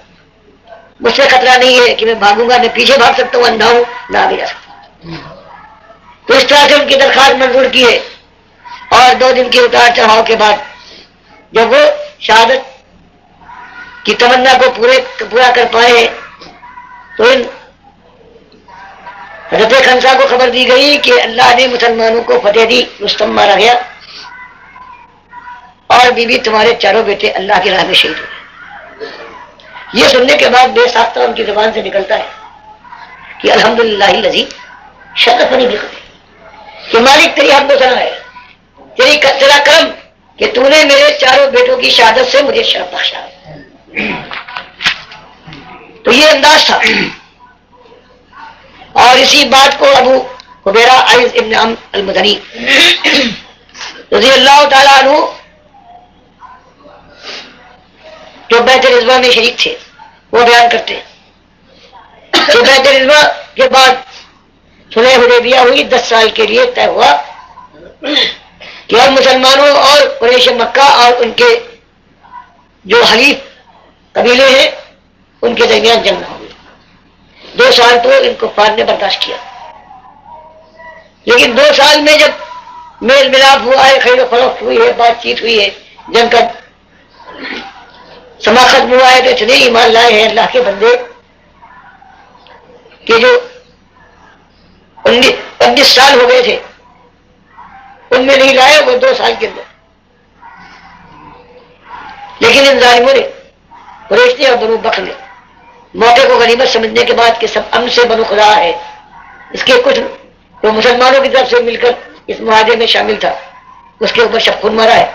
مجھ سے خطرہ نہیں ہے کہ میں بھاگوں گا، میں پیچھے بھاگ سکتا ہوں، اندھا ہوں، نہ آگے جا سکتا۔ تو اس طرح سے ان کی درخواست منظور کی ہے، اور 2 دن کے اتار چڑھاؤ کے بعد جب وہ شہادت کی تمنا کو پورا کر پائے تو ان حضرت خنسا کو خبر دی گئی کہ اللہ نے مسلمانوں کو فتح دی، رستم مارا گیا اور بی بی تمہارے چاروں بیٹے اللہ کی راہ میں شہید ہوئے۔ یہ سننے کے بعد بے ساختہ ان کی زبان سے نکلتا ہے کہ الحمدللہ الذی شرفنی بقتلہ، کہ مالک تیری حمد و ثنا ہے، تیرا کرم کہ تو نے میرے چاروں بیٹوں کی شہادت سے مجھے شرف بخشا۔ تو یہ انداز تھا، اور اسی بات کو ابو حبیرہ عائض ابن عمرو المدنی رضی اللہ تعالیٰ عنہ جو بیعت رضوان میں شریک تھے وہ بیان کرتے ہیں کہ بیعت رضوان کے بعد صلح حدیبیہ ہوئی، 10 سال کے لیے طے ہوا کہ اب مسلمانوں اور قریش مکہ اور ان کے جو حلیف قبیلے ہیں ان کے درمیان جنگ ہوئی۔ 2 سال تو ان کفار نے برداشت کیا، لیکن 2 سال میں جب میل ملاپ ہوا ہے، خرید و فروخت ہوئی ہے، بات چیت ہوئی ہے، جنگ کا سما ختم ہوا ہے، تو اتنے ایمان لائے ہیں اللہ کے بندے کہ جو 19 سال ہو گئے تھے ان میں نہیں لائے، وہ 2 سال کے اندر۔ لیکن ان ظالموں نے، قریش نے اور بنو بکر نے، موقع کو غنیمت سمجھنے کے بعد کہ سب امن سے بنو خدا ہے، اس کے کچھ جو مسلمانوں کی طرف سے مل کر اس معاہدے میں شامل تھا اس کے اوپر شب خون مارا ہے،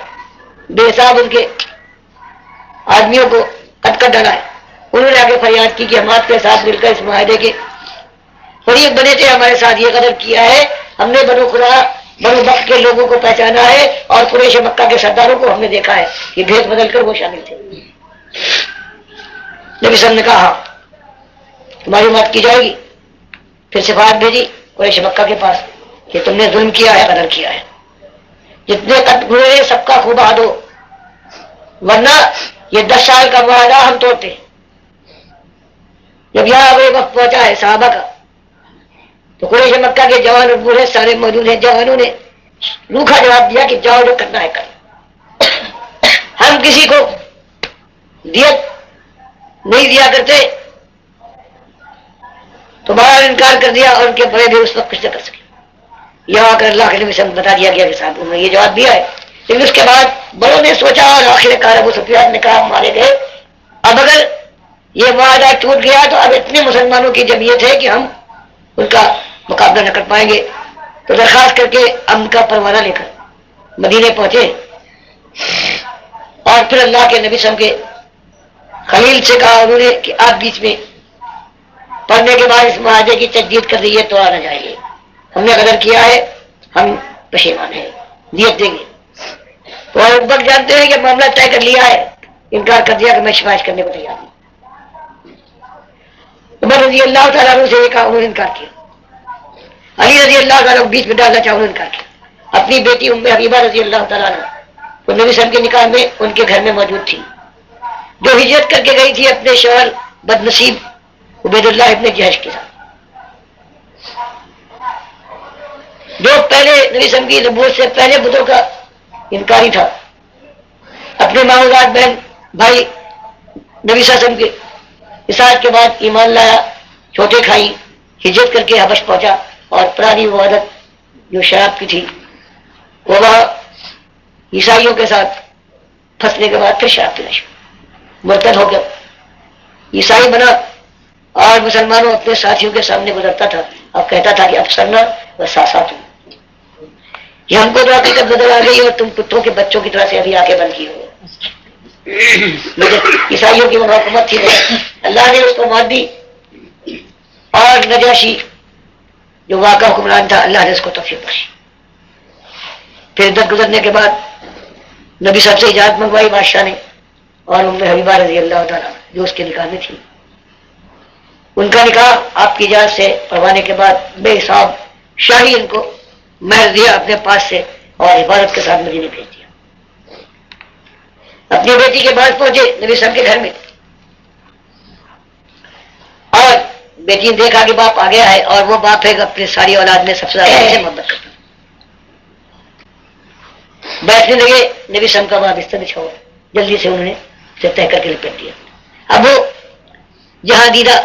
بے حساب ان کے آدمیوں کو قد کر ڈالا ہے۔ انہوں نے آگے فریاد کی کہ ہم آپ کے ساتھ مل کر اس معاہدے کے فریق بنے تھے، ہمارے ساتھ یہ غدر کیا ہے، ہم نے بنو خدا بنو بکر کے لوگوں کو پہچانا ہے اور قریش مکہ کے سرداروں کو ہم نے دیکھا ہے کہ بھیس بدل کر وہ شامل تھے۔ نبی صلی اللہ علیہ وسلم نے کہا تمہاری بات کی جائے گی، پھر سفارت بھیجی قریش مکہ کے پاس کہ تم نے ظلم کیا ہے، غدر کیا ہے، جتنے قد ہوئے سب کا خوب بہا دو، ورنہ یہ 10 سال کا معاہدہ ہم توڑتے ہیں۔ جب یہاں وہ وقت پہنچا ہے صحابہ کا تو قریش مکہ کے جوان اور بوڑھے سارے موجود ہیں، جوانوں نے روکھا جواب دیا کہ جاؤ جو کرنا ہے کر، ہم کسی کو دیت نہیں دیا کرتے، تو باہر انکار کر دیا اور ان کے بڑے بھی اس وقت کچھ نہ کر سکے۔ یہ آ کر اللہ کے نبی سے بتا دیا گیا کہ صاحب انہوں نے یہ جواب دیا ہے، لیکن اس کے بعد بڑوں نے سوچا اور آخر کار ابو سفیان نے کہا مارے گئے، اب اگر یہ معاہدہ ٹوٹ گیا تو اب اتنے مسلمانوں کی جمعیت ہے کہ ہم ان کا مقابلہ نہ کر پائیں گے. تو درخواست کر کے امن کا پروانہ لے کر مدینے پہنچے اور پھر اللہ کے نبی صلی اللہ علیہ وسلم کے خلیل سے کہا انہوں نے کہ آپ بیچ میں پڑھنے کے بعد اس معاہدے کی تجدید کر دیجیے تو آنا چاہیے. ہم نے غدر کیا ہے, ہم پشیمان ہیں, دیت دیں گے. تو ابو بکر جانتے ہیں کہ معاملہ طے کر لیا ہے, انکار کر دیا کہ میں سفارش کرنے کو تیار ہوں. عمر رضی اللہ تعالیٰ عنہ سے یہ کہا, انہوں نے انکار کیا. علی رضی اللہ تعالیٰ کو بیچ میں ڈالنا چاہا, انہوں نے انکار کیا. اپنی بیٹی ام حبیبہ رضی اللہ تعالیٰ عنہ وہ نبی صلی اللہ علیہ وسلم کے نکاح میں ان کے گھر میں موجود تھی, جو ہجرت کر کے گئی تھی اپنے شوہر بد نصیب عبید اللہ ابن جہش کے ساتھ, جو پہلے نبی صلی اللہ علیہ وسلم کی نبوت سے پہلے بدروں کا انکاری تھا. اپنے ماؤزاد بہن بھائی نبی صلی اللہ علیہ وسلم کے اطاعت کے بعد ایمان لایا, چھوٹے کھائی, ہجرت کر کے حبش پہنچا اور پرانی وہ عادت جو شراب کی تھی وہ وہاں عیسائیوں کے ساتھ پھنسنے کے بعد پھر شراب پینا شروع, مرتد ہو گیا, عیسائی بنا اور مسلمانوں اپنے ساتھیوں کے سامنے گزرتا تھا. اب کہتا تھا کہ افسرنا و ساتھ ہوں, یہ ہم کو تو حقیقت بدل آ گئی اور تم کتوں کے بچوں کی طرح سے ابھی آگے بند کی ہو. لیکن عیسائیوں کی وہ حکومت تھی, اللہ نے اس کو مار دی اور نجاشی جو واقعہ حکمران تھا اللہ نے اس کو توفیق بخشی. پھر عدت گزرنے کے بعد نبی صاحب سے اجازت منگوائی بادشاہ نے, اور ام حبیبہ رضی اللہ تعالیٰ جو اس کے نکاح میں تھی, ان کا نکاح آپ کی اجازت سے پڑھوانے کے بعد بے حساب شاہی ان کو مہر دیا اپنے پاس سے اور حفاظت کے ساتھ مدینے بھیج دیا. اپنی بیٹی کے بعد پہنچے نبی صاحب کے گھر میں, اور بیٹی نے دیکھا کہ باپ آ گیا ہے, اور وہ باپ ہے اپنے ساری اولاد میں سب سے زیادہ سے محبت کرتا. بیٹھنے لگے, نبی صاحب کا وہاں بستر بچھاؤ, جلدی سے انہوں نے اسے طے کر کے لپیٹ دیا. اب وہ جہاں دیدہ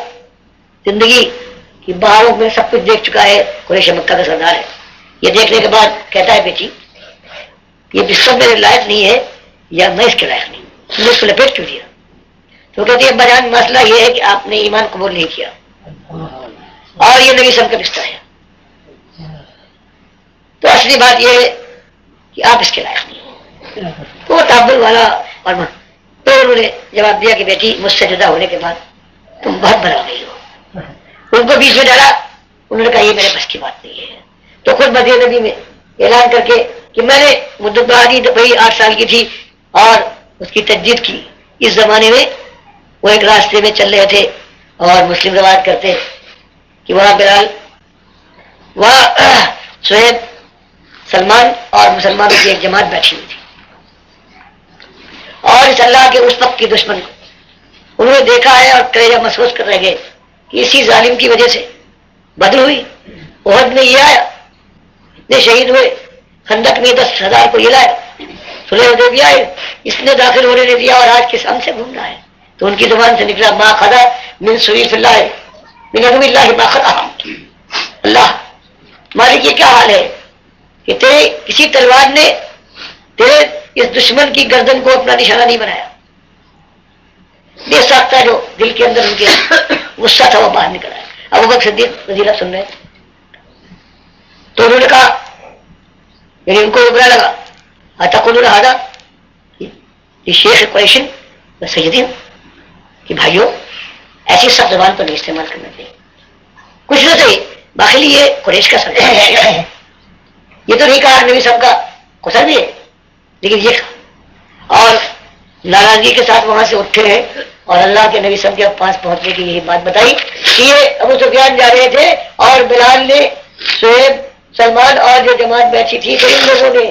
زندگی کی بہاروں میں سب کچھ دیکھ چکا ہے, قریش مکہ کا سردار ہے. یہ دیکھنے کے بعد کہتا ہے بیٹی یہ بستر میرے لائق نہیں ہے یا میں اس کے لائق نہیں, تم نے اس کو لپیٹ کیوں دیا؟ تو کہتی ہے بجان مسئلہ یہ ہے کہ آپ نے ایمان قبول نہیں کیا اور یہ نبی صاحب کا بستر ہے, تو اصلی بات یہ ہے کہ آپ اس کے لائق نہیں ہیں. تو وہ تعبل والا اور تو انہوں نے جواب دیا کہ بیٹی مجھ سے جدا ہونے کے بعد تم بہت بدل گئی ہو. ان کو بیچ میں ڈالا, انہوں نے کہا یہ میرے بس کی بات نہیں ہے. تو خود مدینہ نبی میں اعلان کر کے کہ میں نے مدت بہادی بھائی 8 سال کی تھی اور اس کی تجدید کی. اس زمانے میں وہ ایک راستے میں چل رہے تھے اور مسلم روایت کرتے کہ وہاں بلال, وہاں سہیب, سلمان اور مسلمانوں کی ایک جماعت بیٹھی ہوئی تھی, اور اس اللہ کے اس وقت کی دشمن کو انہوں نے دیکھا ہے اور کلیجہ محسوس کر رہے گئے کہ اسی ظالم کی وجہ سے بدر ہوئی, احد میں یہ آیا, اتنے شہید ہوئے, خندق میں 10,000 کو یہ لایا, صلح حدیبیہ آئے, اس نے داخل ہونے نہیں دیا اور آج کس ہم سے گھوم رہا ہے. تو ان کی زبان سے نکلا ما خدا من سویف اللہ من عدو اللہ ما خدا. اللہ مالک یہ کیا حال ہے کہ تیرے کسی تلوار نے تیرے اس دشمن کی گردن کو اپنا نشانہ نہیں بنایا. بے ساختہ جو دل کے اندر ان کے غصہ تھا وہ باہر نکل آیا. ابو بکر صدیق رضی اللہ سن رہے تو انہوں نے کہا, یعنی ان کو برا لگا, اتقولون ھذا یہ شیخ قریش و سیدین, کہ بھائیو ایسی سخت زبان پر نہیں استعمال کرنا چاہیے. کچھ نہ صحیح باخلی یہ قریش کا سردار ہے, یہ تو نہیں کہا نبی صاحب کا قصر بھی ہے, لیکن یہ اور ناراضگی کے ساتھ وہاں سے اٹھے ہیں اور اللہ کے نبی صاحب کے پاس پہنچنے کی یہی بات بتائی کہ یہ ابو سفیان جا رہے تھے اور بلال نے, سہیب, سلمان اور جو جماعت بیٹھی تھی تو ان لوگوں نے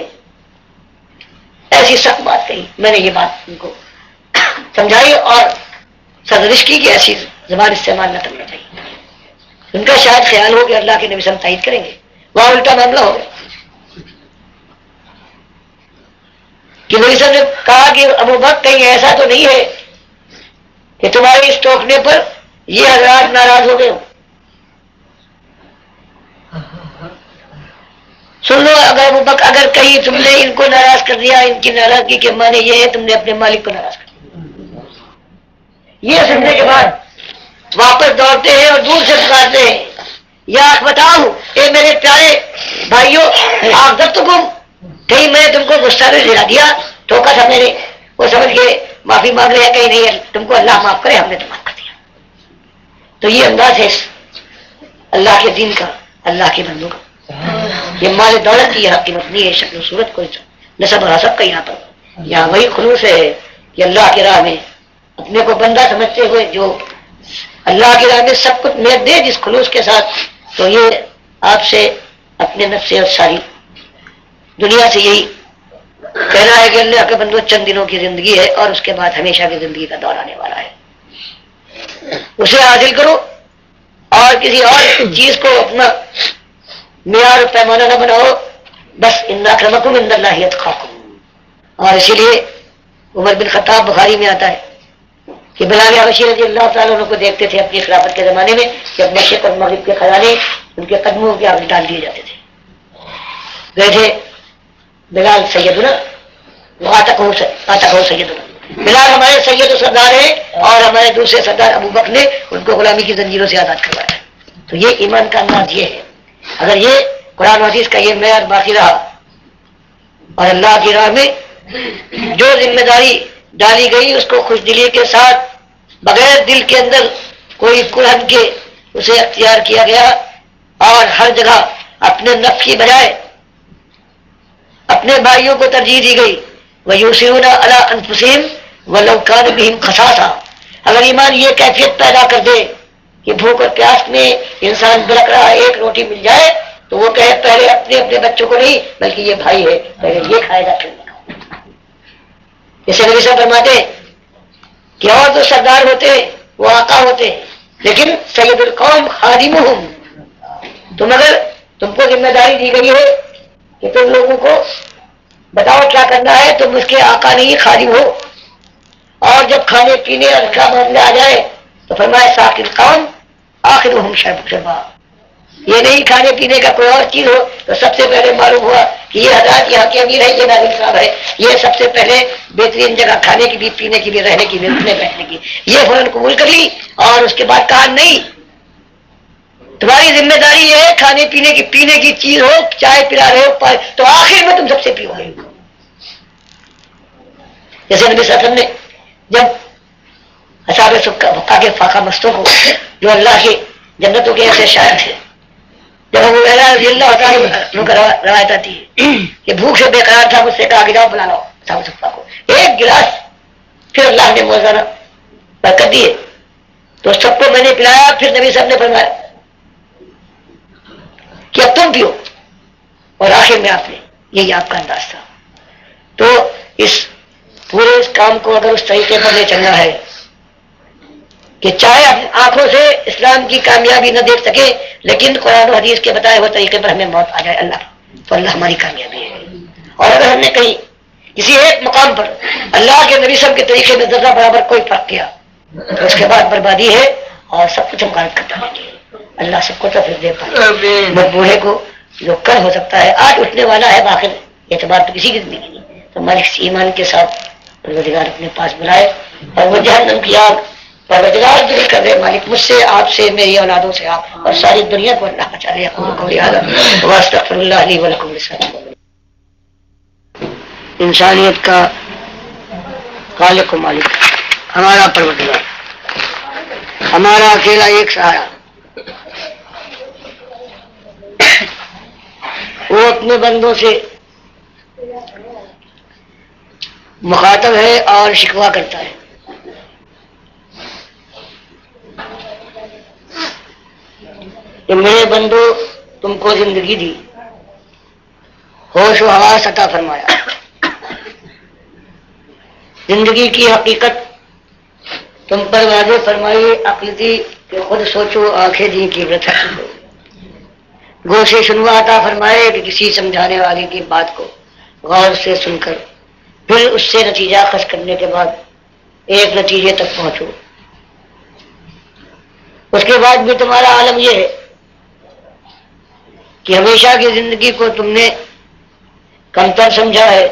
ایسی سخت بات کہی. میں نے یہ بات ان کو سمجھائی اور سرزنش کی کہ ایسی زبان استعمال نہ کرنا چاہیے. ان کا شاید خیال ہو کہ اللہ کے نبی صاحب تائید کریں گے, وہاں الٹا معاملہ ہو گیا کہ نبی صاحب نے کہا کہ ابو بکر کہیں ایسا تو نہیں ہے کہ تمہارے اس ٹوکنے پر یہ حضرات ناراض ہو گئے ہو. سن لو, اگر ابو بکر اگر کہیں تم نے ان کو ناراض کر دیا, ان کی ناراضگی کے معنی یہ ہے تم نے اپنے مالک کو ناراض کر دیا. یہ سننے کے بعد واپس دوڑتے ہیں اور دور سے پکارتے ہیں یا بتاؤ اے میرے پیارے بھائیوں آپ جب تم کہیں میں تم کو غصہ میں دلا دیا ٹھوکا تھا میرے وہ سمجھ کے معافی مانگ رہے ہیں کہیں نہیں تم کو اللہ معاف کرے ہم نے تو معاف کر دیا. تو یہ انداز ہے اللہ کے دین کا اللہ کے بندوں کا. یہ مال دولت کی یہاں قیمت نہیں ہے شکل و صورت کوئی نسب اور حسب کا یہاں پر یہاں وہی خلوص ہے کہ اللہ کی راہ میں اپنے کو بندہ سمجھتے ہوئے جو اللہ کی راہ میں سب کچھ نیت دے جس خلوص کے ساتھ تو یہ آپ سے اپنے نفس سے اور ساری دنیا سے یہی کہنا ہے کہ اللہ کے بندوں چند دنوں کی زندگی ہے اور اس کے بعد ہمیشہ کی زندگی کا دور آنے والا ہے. اسے حاصل کرو اور کسی اور چیز کو اپنا معیار پیمانہ نہ بناؤ. بس ان اکرمکم عند اللہ اتقاکم. اور اسی لیے عمر بن خطاب بخاری میں آتا ہے کہ بلال حبشی رضی اللہ تعالیٰ عنہ کو دیکھتے تھے اپنی خلافت کے زمانے میں کہ اب مشرق اور مغرب کے خزانے ان کے قدموں کے آگے ڈال دیے جاتے تھے. گئے تھے بلال سیدنا آتق ہو سیدنا بلال ہمارے سید و سردار ہیں اور ہمارے دوسرے سردار ابو بکر نے ان کو غلامی کی زنجیروں سے آزاد کروایا. تو یہ ایمان کا انداز یہ ہے. اگر یہ قرآن و حدیث کا یہ معیار باقی رہا اور اللہ کی راہ میں جو ذمہ داری ڈالی گئی اس کو خوش دلی کے ساتھ بغیر دل کے اندر کوئی کلہن کے اسے اختیار کیا گیا اور ہر جگہ اپنے نفس کی بجائے اپنے بھائیوں کو ترجیح دی گئی. وَيُؤْثِرُونَ عَلَىٰ أَنفُسِهِمْ وَلَوْ كَانَ بِهِمْ خَصَاصَةٌ. اگر ایمان یہ کیفیت پیدا کر دے کہ بھوک اور پیاس میں انسان بلک رہا ایک روٹی مل جائے تو وہ کہے پہلے اپنے اپنے بچوں کو نہیں بلکہ یہ بھائی ہے پہلے یہ کھائے گا پھر اسے نبی صاحب فرماتے ہیں کہ اور جو سردار ہوتے وہ آقا ہوتے لیکن سید القوم خادمہم. تم اگر تم کو ذمہ داری دی گئی ہے کہ تم لوگوں کو بتاؤ کیا کرنا ہے تم اس کے آقا نہیں خادم ہو. اور جب کھانے پینے اور کا معاملہ آ جائے تو فرمایا ساقی القوم آخرہم شربا. یہ نہیں کھانے پینے کا کوئی اور چیز ہو تو سب سے پہلے معلوم ہوا کہ یہ حضرات یہاں کے امیر ہے یہ ناظم صاحب ہے یہ سب سے پہلے بہترین جگہ کھانے کی بھی پینے کی بھی رہنے کی بھی اٹھنے بیٹھنے کی یہ فوراً قبول کر لی اور اس کے بعد کہا نہیں تمہاری ذمہ داری یہ ہے کھانے پینے کی چیز ہو چائے پلا رہے ہو تو آخر میں تم سب سے پیو گے. جیسے نبی صلی اللہ علیہ وسلم نے جب اصحاب صفہ کے فاقہ مستوں کو جو اللہ کے جنتوں کے ایسے شاعر تھے جب ابو ہریرہ رضی اللہ تعالیٰ عنہ روایت آتی ہے کہ بھوک سے بے قرار تھا مجھ سے کہا کہ جاؤ بلا لاؤ اصحاب صفہ کو ایک گلاس پھر اللہ نے موزانہ برکت دی تو سب کو میں نے پلایا. پھر نبی صاحب نے فرمایا کہ اب تم پیو اور آخر میں آپ نے یہی آپ کا انداز تھا. تو اس پورے اس کام کو اگر اس طریقے پر لے چلنا ہے کہ چاہے اپنی آنکھوں سے اسلام کی کامیابی نہ دیکھ سکے لیکن قرآن و حدیث کے بتائے ہوئے طریقے پر ہمیں موت آ جائے اللہ تو اللہ ہماری کامیابی ہے. اور اگر ہم نے کہیں کسی ایک مقام پر اللہ کے نبی صاحب کے طریقے میں ذرہ برابر کوئی فرق کیا تو اس کے بعد بربادی ہے اور سب کچھ ہم غلط کرتا ہے. اللہ سب کو توفیق دے پائے. میں بوڑھے کو جو کل ہو سکتا ہے آج اٹھنے والا ہے باقی اعتبار تو کسی کی زندگی نہیں تو مالک ایمان کے ساتھ پروردگار اپنے پاس بلائے اور وہ جہنم کی آگ پروردگار دور کر دے. مالک مجھ سے آپ سے میری اولادوں سے آپ اور ساری دنیا کو اللہ بچا لے. واستغفر اللہ لی ولکم انسانیت کا خالق و مالک ہمارا پروردگار ہمارا اکیلا ایک سہارا وہ اپنے بندوں سے مخاطب ہے اور شکوہ کرتا ہے. کہ میرے بندو تم کو زندگی دی ہوش و حواس عطا فرمایا زندگی کی حقیقت تم پر واضح فرمائی عقل دی کہ خود سوچو آنکھیں دی کی عبرت حاصل ہو. گوشے سنوا عطا فرمائے کہ کسی سمجھانے والے کی بات کو غور سے سن کر پھر اس سے نتیجہ اخذ کرنے کے بعد ایک نتیجے تک پہنچو. اس کے بعد بھی تمہارا عالم یہ ہے کہ ہمیشہ کی زندگی کو تم نے کمتر سمجھا ہے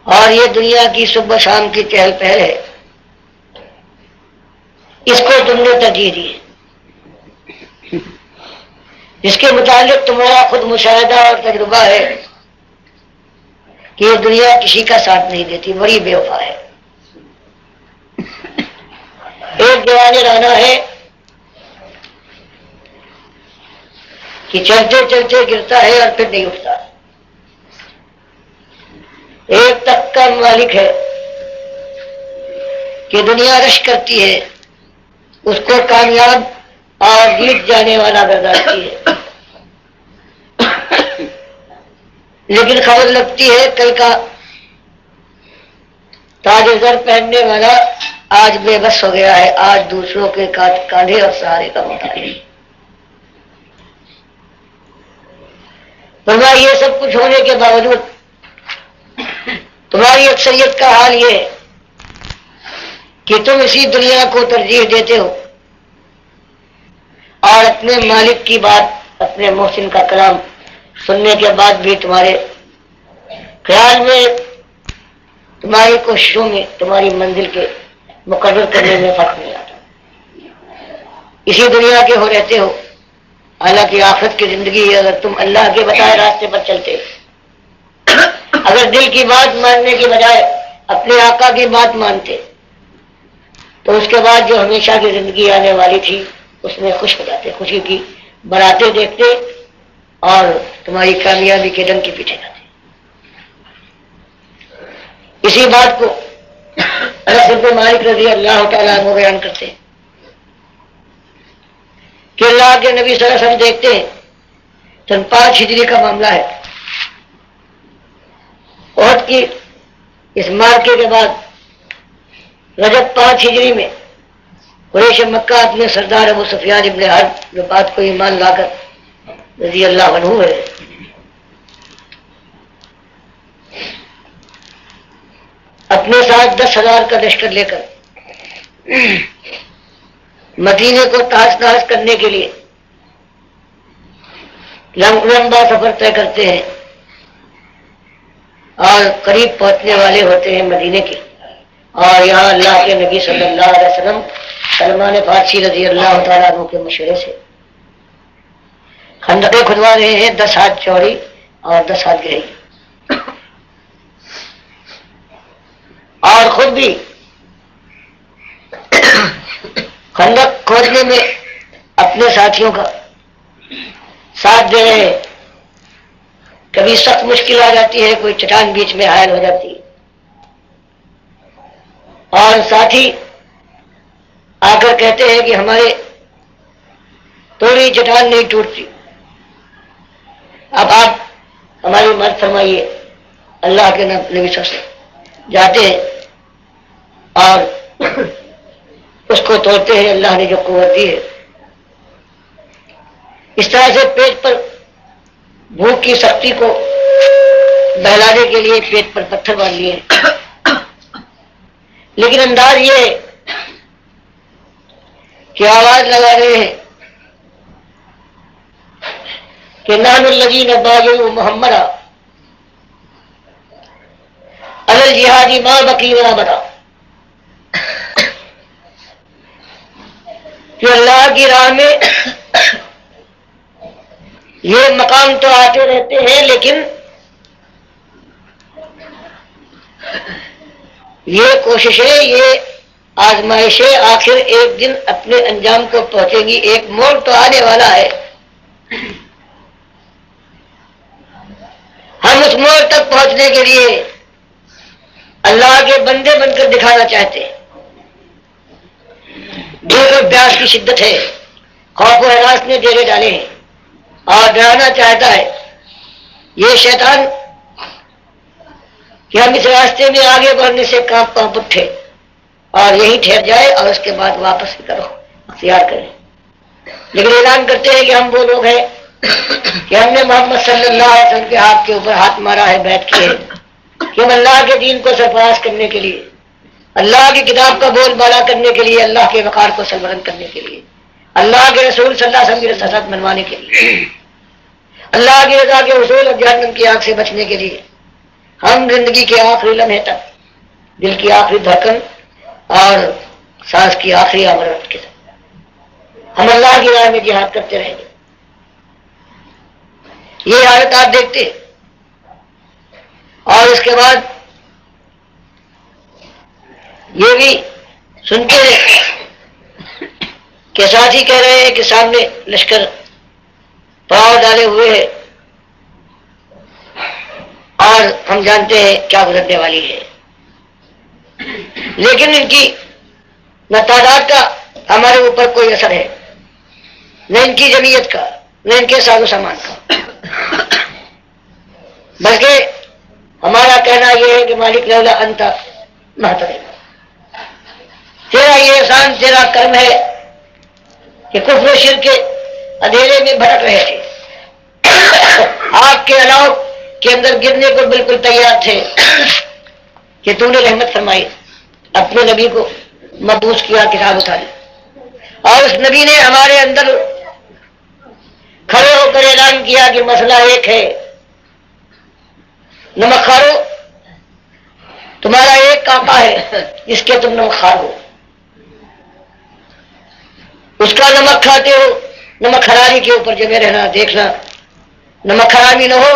اور یہ دنیا کی صبح شام کی چہل پہل ہے اس کو تم نے ترجیح دی ہے، جس کے متعلق تمہارا خود مشاہدہ اور تجربہ ہے کہ یہ دنیا کسی کا ساتھ نہیں دیتی، بڑی بے وفا ہے۔ ایک دیوانے رانا ہے کہ چلتے چلتے گرتا ہے اور پھر نہیں اٹھتا، ایک تخت کا مالک ہے کہ دنیا رش کرتی ہے، اس کو کامیاب اور جیت جانے والا گردانتی ہے، لیکن خبر لگتی ہے کل کا تاج زر پہننے والا آج بے بس ہو گیا ہے، آج دوسروں کے کاندھے اور سہارے کا محتاج ہے۔ فرمایا یہ سب کچھ ہونے کے باوجود تمہاری اکثریت کا حال یہ ہے کہ تم اسی دنیا کو ترجیح دیتے ہو اور اپنے مالک کی بات، اپنے محسن کا کلام سننے کے بعد بھی تمہارے خیال میں، تمہاری کوششوں میں، تمہاری منزل کے مقرر کرنے میں فرق نہیں آتا، اسی دنیا کے ہو رہتے ہو۔ حالانکہ آخرت کی زندگی ہے، اگر تم اللہ کے بتائے راستے پر چلتے، اگر دل کی بات ماننے کے بجائے اپنے آقا کی بات مانتے، تو اس کے بعد جو ہمیشہ کی زندگی آنے والی تھی اس میں خوش ہو جاتے، خوشی کی براتے دیکھتے اور تمہاری کامیابی کے ڈنک کے پیچھے جاتے۔ اسی بات کو انس بن مالک رضی اللہ تعالیٰ عنہ بیان کرتے ہیں کہ اللہ کے نبی صلی اللہ علیہ وسلم دیکھتے ہیں، سن 5 ہجری کا معاملہ ہے، احد کی اس مارکے کے بعد رجب 5 ہجری میں قریش مکہ اپنے سردار ابو سفیان ابن حرب جو بات کو ایمان لا کر رضی اللہ عنہ ہے، اپنے ساتھ 10,000 کا لشکر لے کر مدینے کو تاش ناش کرنے کے لیے لمبا سفر طے کرتے ہیں اور قریب پہنچنے والے ہوتے ہیں مدینے کے، اور یہاں اللہ کے نبی صلی اللہ علیہ وسلم سلمان فارسی رضی اللہ تعالیٰ عنہ کے مشورے سے خندقیں کھدوا رہے ہیں، 10 ہاتھ چوڑی اور 10 ہاتھ گہری، اور خود بھی خندق کھودنے میں اپنے ساتھیوں کا ساتھ دے رہے ہیں۔ کبھی سخت مشکل آ جاتی ہے، کوئی چٹان بیچ میں حائل ہو جاتی ہے، اور ساتھی آ کر کہتے ہیں کہ ہمارے تھوڑی چٹان نہیں ٹوٹتی، اب آپ ہماری مدد فرمائیے۔ اللہ کے نبی سے جاتے ہیں اور اس کو توڑتے ہیں، اللہ نے جو قوت دی ہے۔ اس طرح سے پیٹ پر بھوک کی سختی کو بہلانے کے لیے پیٹ پر پتھر باندھ لیے، لیکن انداز یہ ہے کہ آواز لگا رہے ہیں کہ نحن الذین بايعوا محمدا علی الجہاد ما بقینا ابدا، کہ اللہ کی راہ میں یہ مقام تو آتے رہتے ہیں، لیکن یہ کوششیں، یہ آزمائشیں آخر ایک دن اپنے انجام کو پہنچیں گی، ایک موڑ تو آنے والا ہے، ہم اس موڑ تک پہنچنے کے لیے اللہ کے بندے بن کر دکھانا چاہتے ہیں۔ بھوک اور پیاس کی شدت ہے، خوف و ہراس نے ڈیرے ڈالے ہیں اور ڈرانا چاہتا ہے یہ شیطان کہ ہم اس راستے میں آگے بڑھنے سے کانپ اٹھے اور یہی ٹھہر جائے اور اس کے بعد واپس کرو اختیار کریں، لیکن اعلان کرتے ہیں کہ ہم وہ لوگ ہیں کہ ہم نے محمد صلی اللہ علیہ وسلم کے ہاتھ کے اوپر ہاتھ مارا ہے، بیعت کی ہے کہ ہم اللہ کے دین کو سرفراز کرنے کے لیے، اللہ کی کتاب کا بول بالا کرنے کے لیے، اللہ کے وقار کو سربلند کرنے کے لیے، اللہ کے رسول صلی اللہ علیہ وسلم کی رسالت منوانے کے لیے، اللہ کی رضا کے حصول اور جہنم کی آگ سے بچنے کے لیے ہم زندگی کے آخری لمحے تک، دل کی آخری دھڑکن اور سانس کی آخری آمد کے ساتھ ہم اللہ کی راہ میں جہاد کرتے رہیں گے. یہ حالت آپ دیکھتے ہیں. اور اس کے بعد یہ بھی سنتے ہیں کہ ساتھی کہہ رہے ہیں کہ سامنے لشکر پڑاؤ ڈالے ہوئے ہے اور ہم جانتے ہیں کیا گزرنے والی ہے. لیکن ان کی نہ تعداد کا ہمارے اوپر کوئی اثر ہے، نہ ان کی جمعیت کا، نہ ان کے ساز و سامان کا، بلکہ ہمارا کہنا یہ ہے کہ مالک لولا انت محترم، تیرا یہ احسان، تیرا کرم ہے کہ کفر و شرک کے اندھیرے میں بھٹک رہے تھے، آپ کے علاؤ کے اندر گرنے کو بالکل تیار تھے کہ تو نے رحمت فرمائی، اپنے نبی کو مبعوث کیا، کتاب اتاری، اور اس نبی نے ہمارے اندر کھڑے ہو کر اعلان کیا کہ مسئلہ ایک ہے، نمک خارو، تمہارا ایک آقا ہے جس کے تم نمک خار ہو، اس کا نمک کھاتے ہو، نمک حرامی کے اوپر جمے رہنا، دیکھنا نمک حرامی نہ ہو.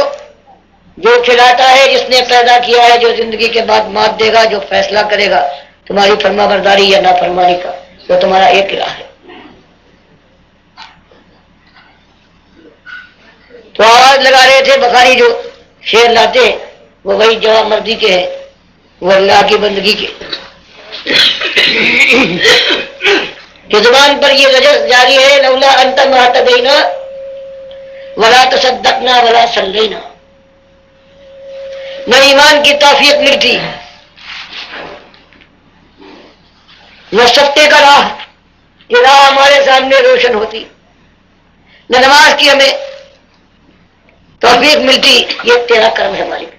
جو کھلاتا ہے، جس نے پیدا کیا ہے، جو زندگی کے بعد مات دے گا، جو فیصلہ کرے گا تمہاری فرما برداری یا نافرمانی کا، وہ تمہارا ایک الہ ہے. تو آواز لگا رہے تھے بخاری جو شعر لاتے ہیں وہ وہی جواب مردی کے ہیں، وہ اللہ کی بندگی کے، کہ زبان پر یہ رجس جاری ہے، لولا انت مہتدینا ولا تصدقنا ولا صلینا. نہ ایمان کی توفیق ملتی، نہ ستے کا راہ، یہ راہ ہمارے سامنے روشن ہوتی، نہ نماز کی ہمیں توفیق ملتی. یہ تیرا کرم ہے مالک.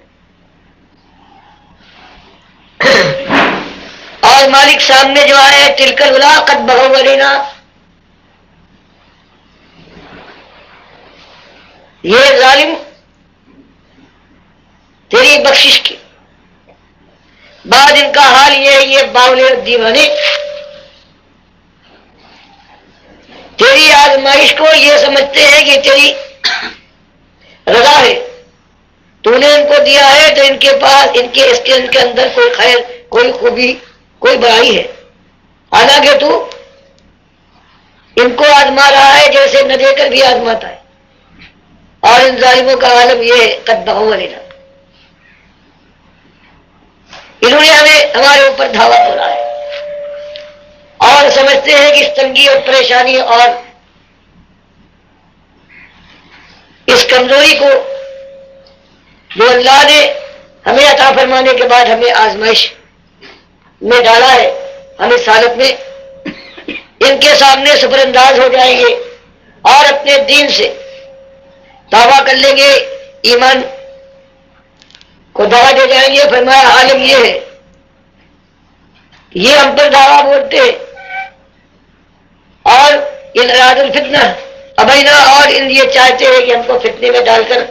اور مالک سامنے جو آئے تلک الولا قد بغوا علینا، یہ ظالم تیری بخشش کی بعد ان کا حال یہ ہے، یہ باولے دیوانے تیری آزمائش کو یہ سمجھتے ہیں کہ تیری رضا ہے، تو نے ان کو دیا ہے تو ان کے پاس ان کے اندر کوئی خیر، کوئی خوبی، کوئی بڑائی ہے، حالانکہ تو ان کو آزما رہا ہے جیسے نہ دے کر بھی آزماتا ہے. اور ان ظالموں کا عالم یہ ہے قد بغوا علینا، انہوں نے ہمارے اوپر دھاوا توڑا ہے اور سمجھتے ہیں کہ اس تنگی اور پریشانی اور اس کمزوری کو جو اللہ نے ہمیں عطا فرمانے کے بعد ہمیں آزمائش میں ڈالا ہے، ہم اس حالت میں ان کے سامنے سفر انداز ہو جائیں گے اور اپنے دین سے دعویٰ کر لیں گے، ایمان کو دعویٰ دے جائیں گے. فرمایا عالم یہ ہے، یہ ہم پر دعویٰ بولتے ہیں اور ان اراد الفتنہ ابینا، اور ان یہ چاہتے ہیں کہ ہم کو فتنے میں ڈال کر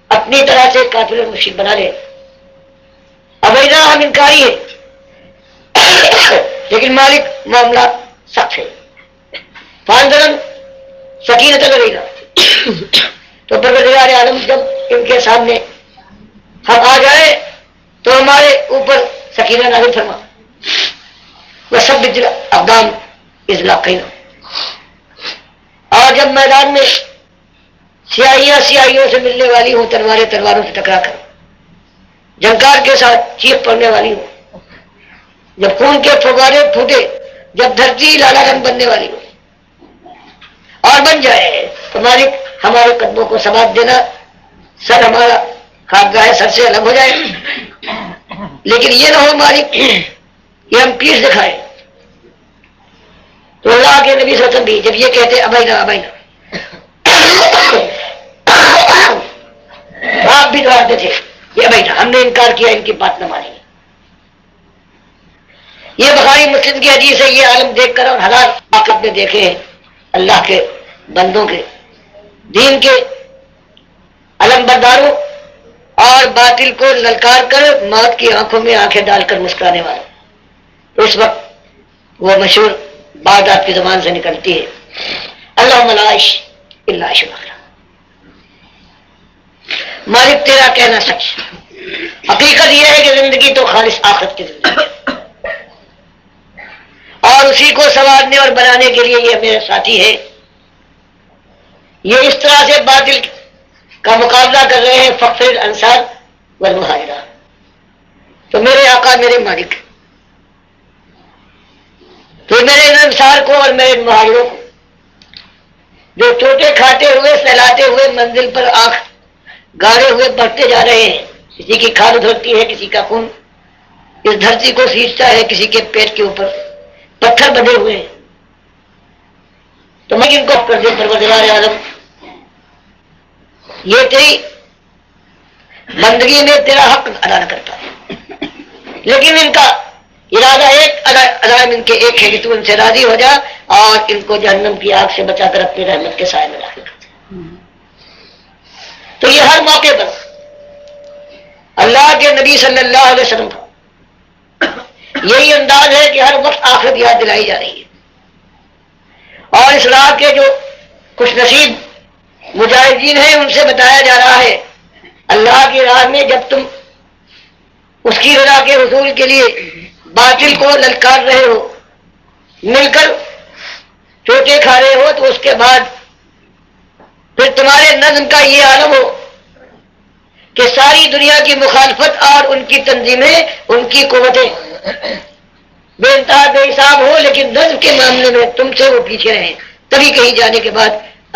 اپنی طرح سے کافر و مشرک بنا لے. ابینا، ہم انکاری ہیں، لیکن مالک معاملہ سخت ہے. فانظرن سکینت علینا، تو پروردگار عالم جب ان کے سامنے ہم آ جائیں تو ہمارے اوپر سکینہ نازل فرما، وثبت الاقدام اذ لاقینا. اور جب میدان میں سیاہیوں سے ملنے والی ہوں، تلواروں سے ٹکرا کر جھنکار کے ساتھ چیخ پڑنے والی ہوں، جب خون کے فوارے پھوٹے، جب دھرتی لالا رنگ بننے والی ہو اور بن جائے، تو مالک ہمارے قدموں کو ثبات دینا، سر ہمارا خاکگاہ سر سے الگ ہو جائے. لیکن یہ نہ ہو مالک یہ ہم پیٹھ دکھائے. تو اللہ کے نبی صلی اللہ علیہ وسلم بھی جب یہ کہتے ابینا ابینا، آپ بھی دوڑتے تھے یہ ابینا، ہم نے انکار کیا، ان کی بات نہ مانی. یہ بخاری مسلم کی حدیث ہے. یہ عالم دیکھ کر اور حالات عاقبت میں دیکھے ہیں اللہ کے بندوں کے، دین کے علم برداروں اور باطل کو للکار کر موت کی آنکھوں میں آنکھیں ڈال کر مسکرانے والے. اس وقت وہ مشہور بات آپ کی زبان سے نکلتی ہے، اللہم لا عیش الا عیش الاخرہ، مالک تیرا کہنا سچ۔ حقیقت یہ ہے کہ زندگی تو خالص آخرت کی زندگی ہے، اور اسی کو سنوارنے اور بنانے کے لیے یہ میرے ساتھی ہے، یہ اس طرح سے باطل کا مقابلہ کر رہے ہیں، فخر الانصار والمہاجرہ۔ تو میرے آقا میرے مالک، تو میرے ان انصار کو اور میرے مہاجروں کو جو چوٹے کھاتے ہوئے سہلاتے ہوئے منزل پر آنکھ گاڑے ہوئے بڑھتے جا رہے ہیں، کسی کی کھال ادھرتی ہے، کسی کا خون اس دھرتی کو سینچتا ہے، کسی کے پیٹ کے اوپر پتھر بندھے ہوئے ہیں، تو میں ان کو کر دے پروردگار عالم، یہ تیری بندگی میں تیرا حق ادا نہ کرتا ہے، لیکن ان کا ارادہ ایک، عزائم ان کے ایک ہے کہ تو ان سے راضی ہو جا اور ان کو جہنم کی آگ سے بچا کر اپنی رحمت کے سائے میں داخل کر دے۔ تو یہ ہر موقع پر اللہ کے نبی صلی اللہ علیہ وسلم کا یہی انداز ہے کہ ہر وقت آخرت یاد دلائی جا رہی ہے، اور اس راہ کے جو خوش نصیب مجاہدین ہیں ان سے بتایا جا رہا ہے اللہ کی راہ میں جب تم اس کی رضا کے حصول کے لیے باطل کو للکار رہے ہو، مل کر چوٹے کھا رہے ہو، تو اس کے بعد پھر تمہارے نظم کا یہ عالم ہو کہ ساری دنیا کی مخالفت اور ان کی تنظیمیں، ان کی قوتیں بے انتہا بے حساب ہو، لیکن نظم کے معاملے میں تم سے وہ پیچھے رہیں، تبھی کہیں جانے کے بعد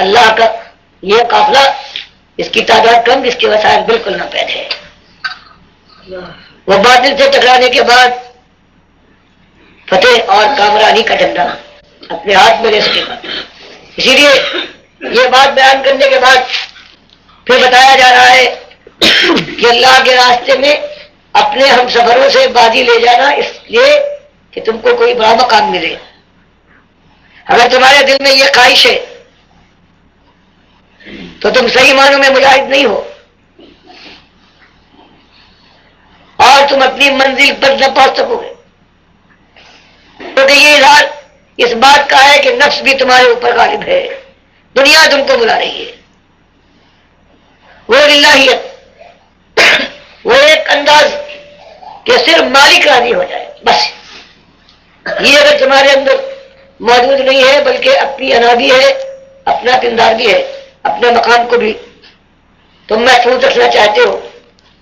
اللہ کا یہ قافلہ، اس کی تعداد کم، اس کے وسائل بالکل نہ پید ہے، وہ باطل سے ٹکرانے کے بعد فتح اور کامرانی کا جھنڈا اپنے ہاتھ میں لے سکے گا۔ اسی لیے یہ بات بیان کرنے کے بعد پھر بتایا جا رہا ہے کہ اللہ کے راستے میں اپنے ہم سفروں سے بازی لے جانا، اس لیے کہ تم کو کوئی بڑا مقام ملے۔ اگر تمہارے دل میں یہ خواہش ہے تو تم صحیح معنوں میں مجاہد نہیں ہو، اور تم اپنی منزل پر نہ پہنچ سکو گے، کیونکہ یہ اظہار اس بات کا ہے کہ نفس بھی تمہارے اوپر غالب ہے، دنیا تم کو بلا رہی ہے، وہ للہیت، وہ ایک انداز کہ صرف مالک راضی ہو جائے بس، یہ اگر تمہارے اندر موجود نہیں ہے، بلکہ اپنی انا بھی ہے، اپنا پندار بھی ہے، اپنے مقام کو بھی تم محفوظ رکھنا چاہتے ہو،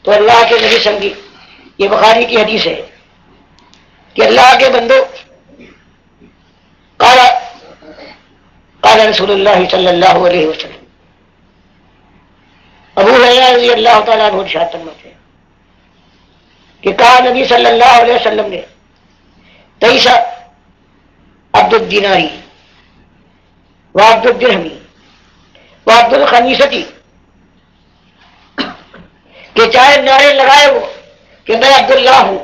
تو اللہ کے نبی سنگی، یہ بخاری کی حدیث ہے کہ اللہ کے بندو، قال رسول اللہ صلی اللہ علیہ وسلم، ابو ہریرہ رضی اللہ تعالیٰ عنہ ارشاد فرماتے ہیں کہ کہا نبی صلی اللہ علیہ وسلم نے، تئیسا عبد الدیناری وعبد الدرہمی وعبد الخمیستی، کہ چاہے نعرے لگائے وہ کہ میں عبداللہ ہوں،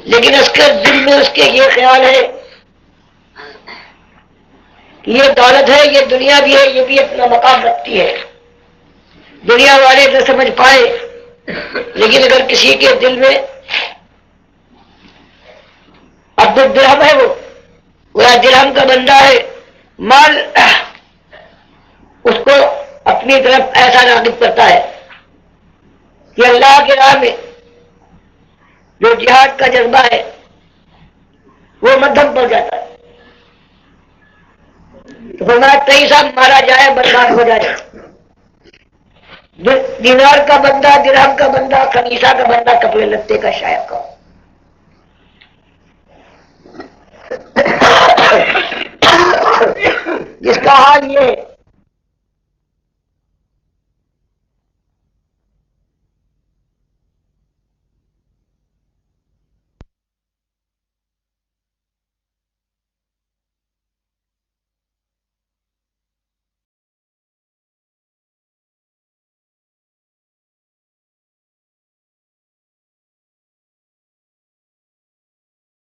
لیکن اس کے دل میں اس کے یہ خیال ہے کہ یہ دولت ہے، یہ دنیا بھی ہے، یہ بھی اپنا مقام رکھتی ہے، دنیا والے نہ سمجھ پائے، لیکن اگر کسی کے دل میں عبد الدرہم ہے، وہ درہم کا بندہ ہے، مال اس کو اپنی طرف ایسا راغب کرتا ہے کہ اللہ کے راہ میں جو جہاد کا جذبہ ہے وہ مدھم پڑ جاتا ہے، تو فرمایا تئیسا مارا جائے برباد ہو جائے، دینار کا بندہ، درہم کا بندہ، خمیسہ کا بندہ، کپڑے لتے کا شائق کا، جس کا حال یہ ہے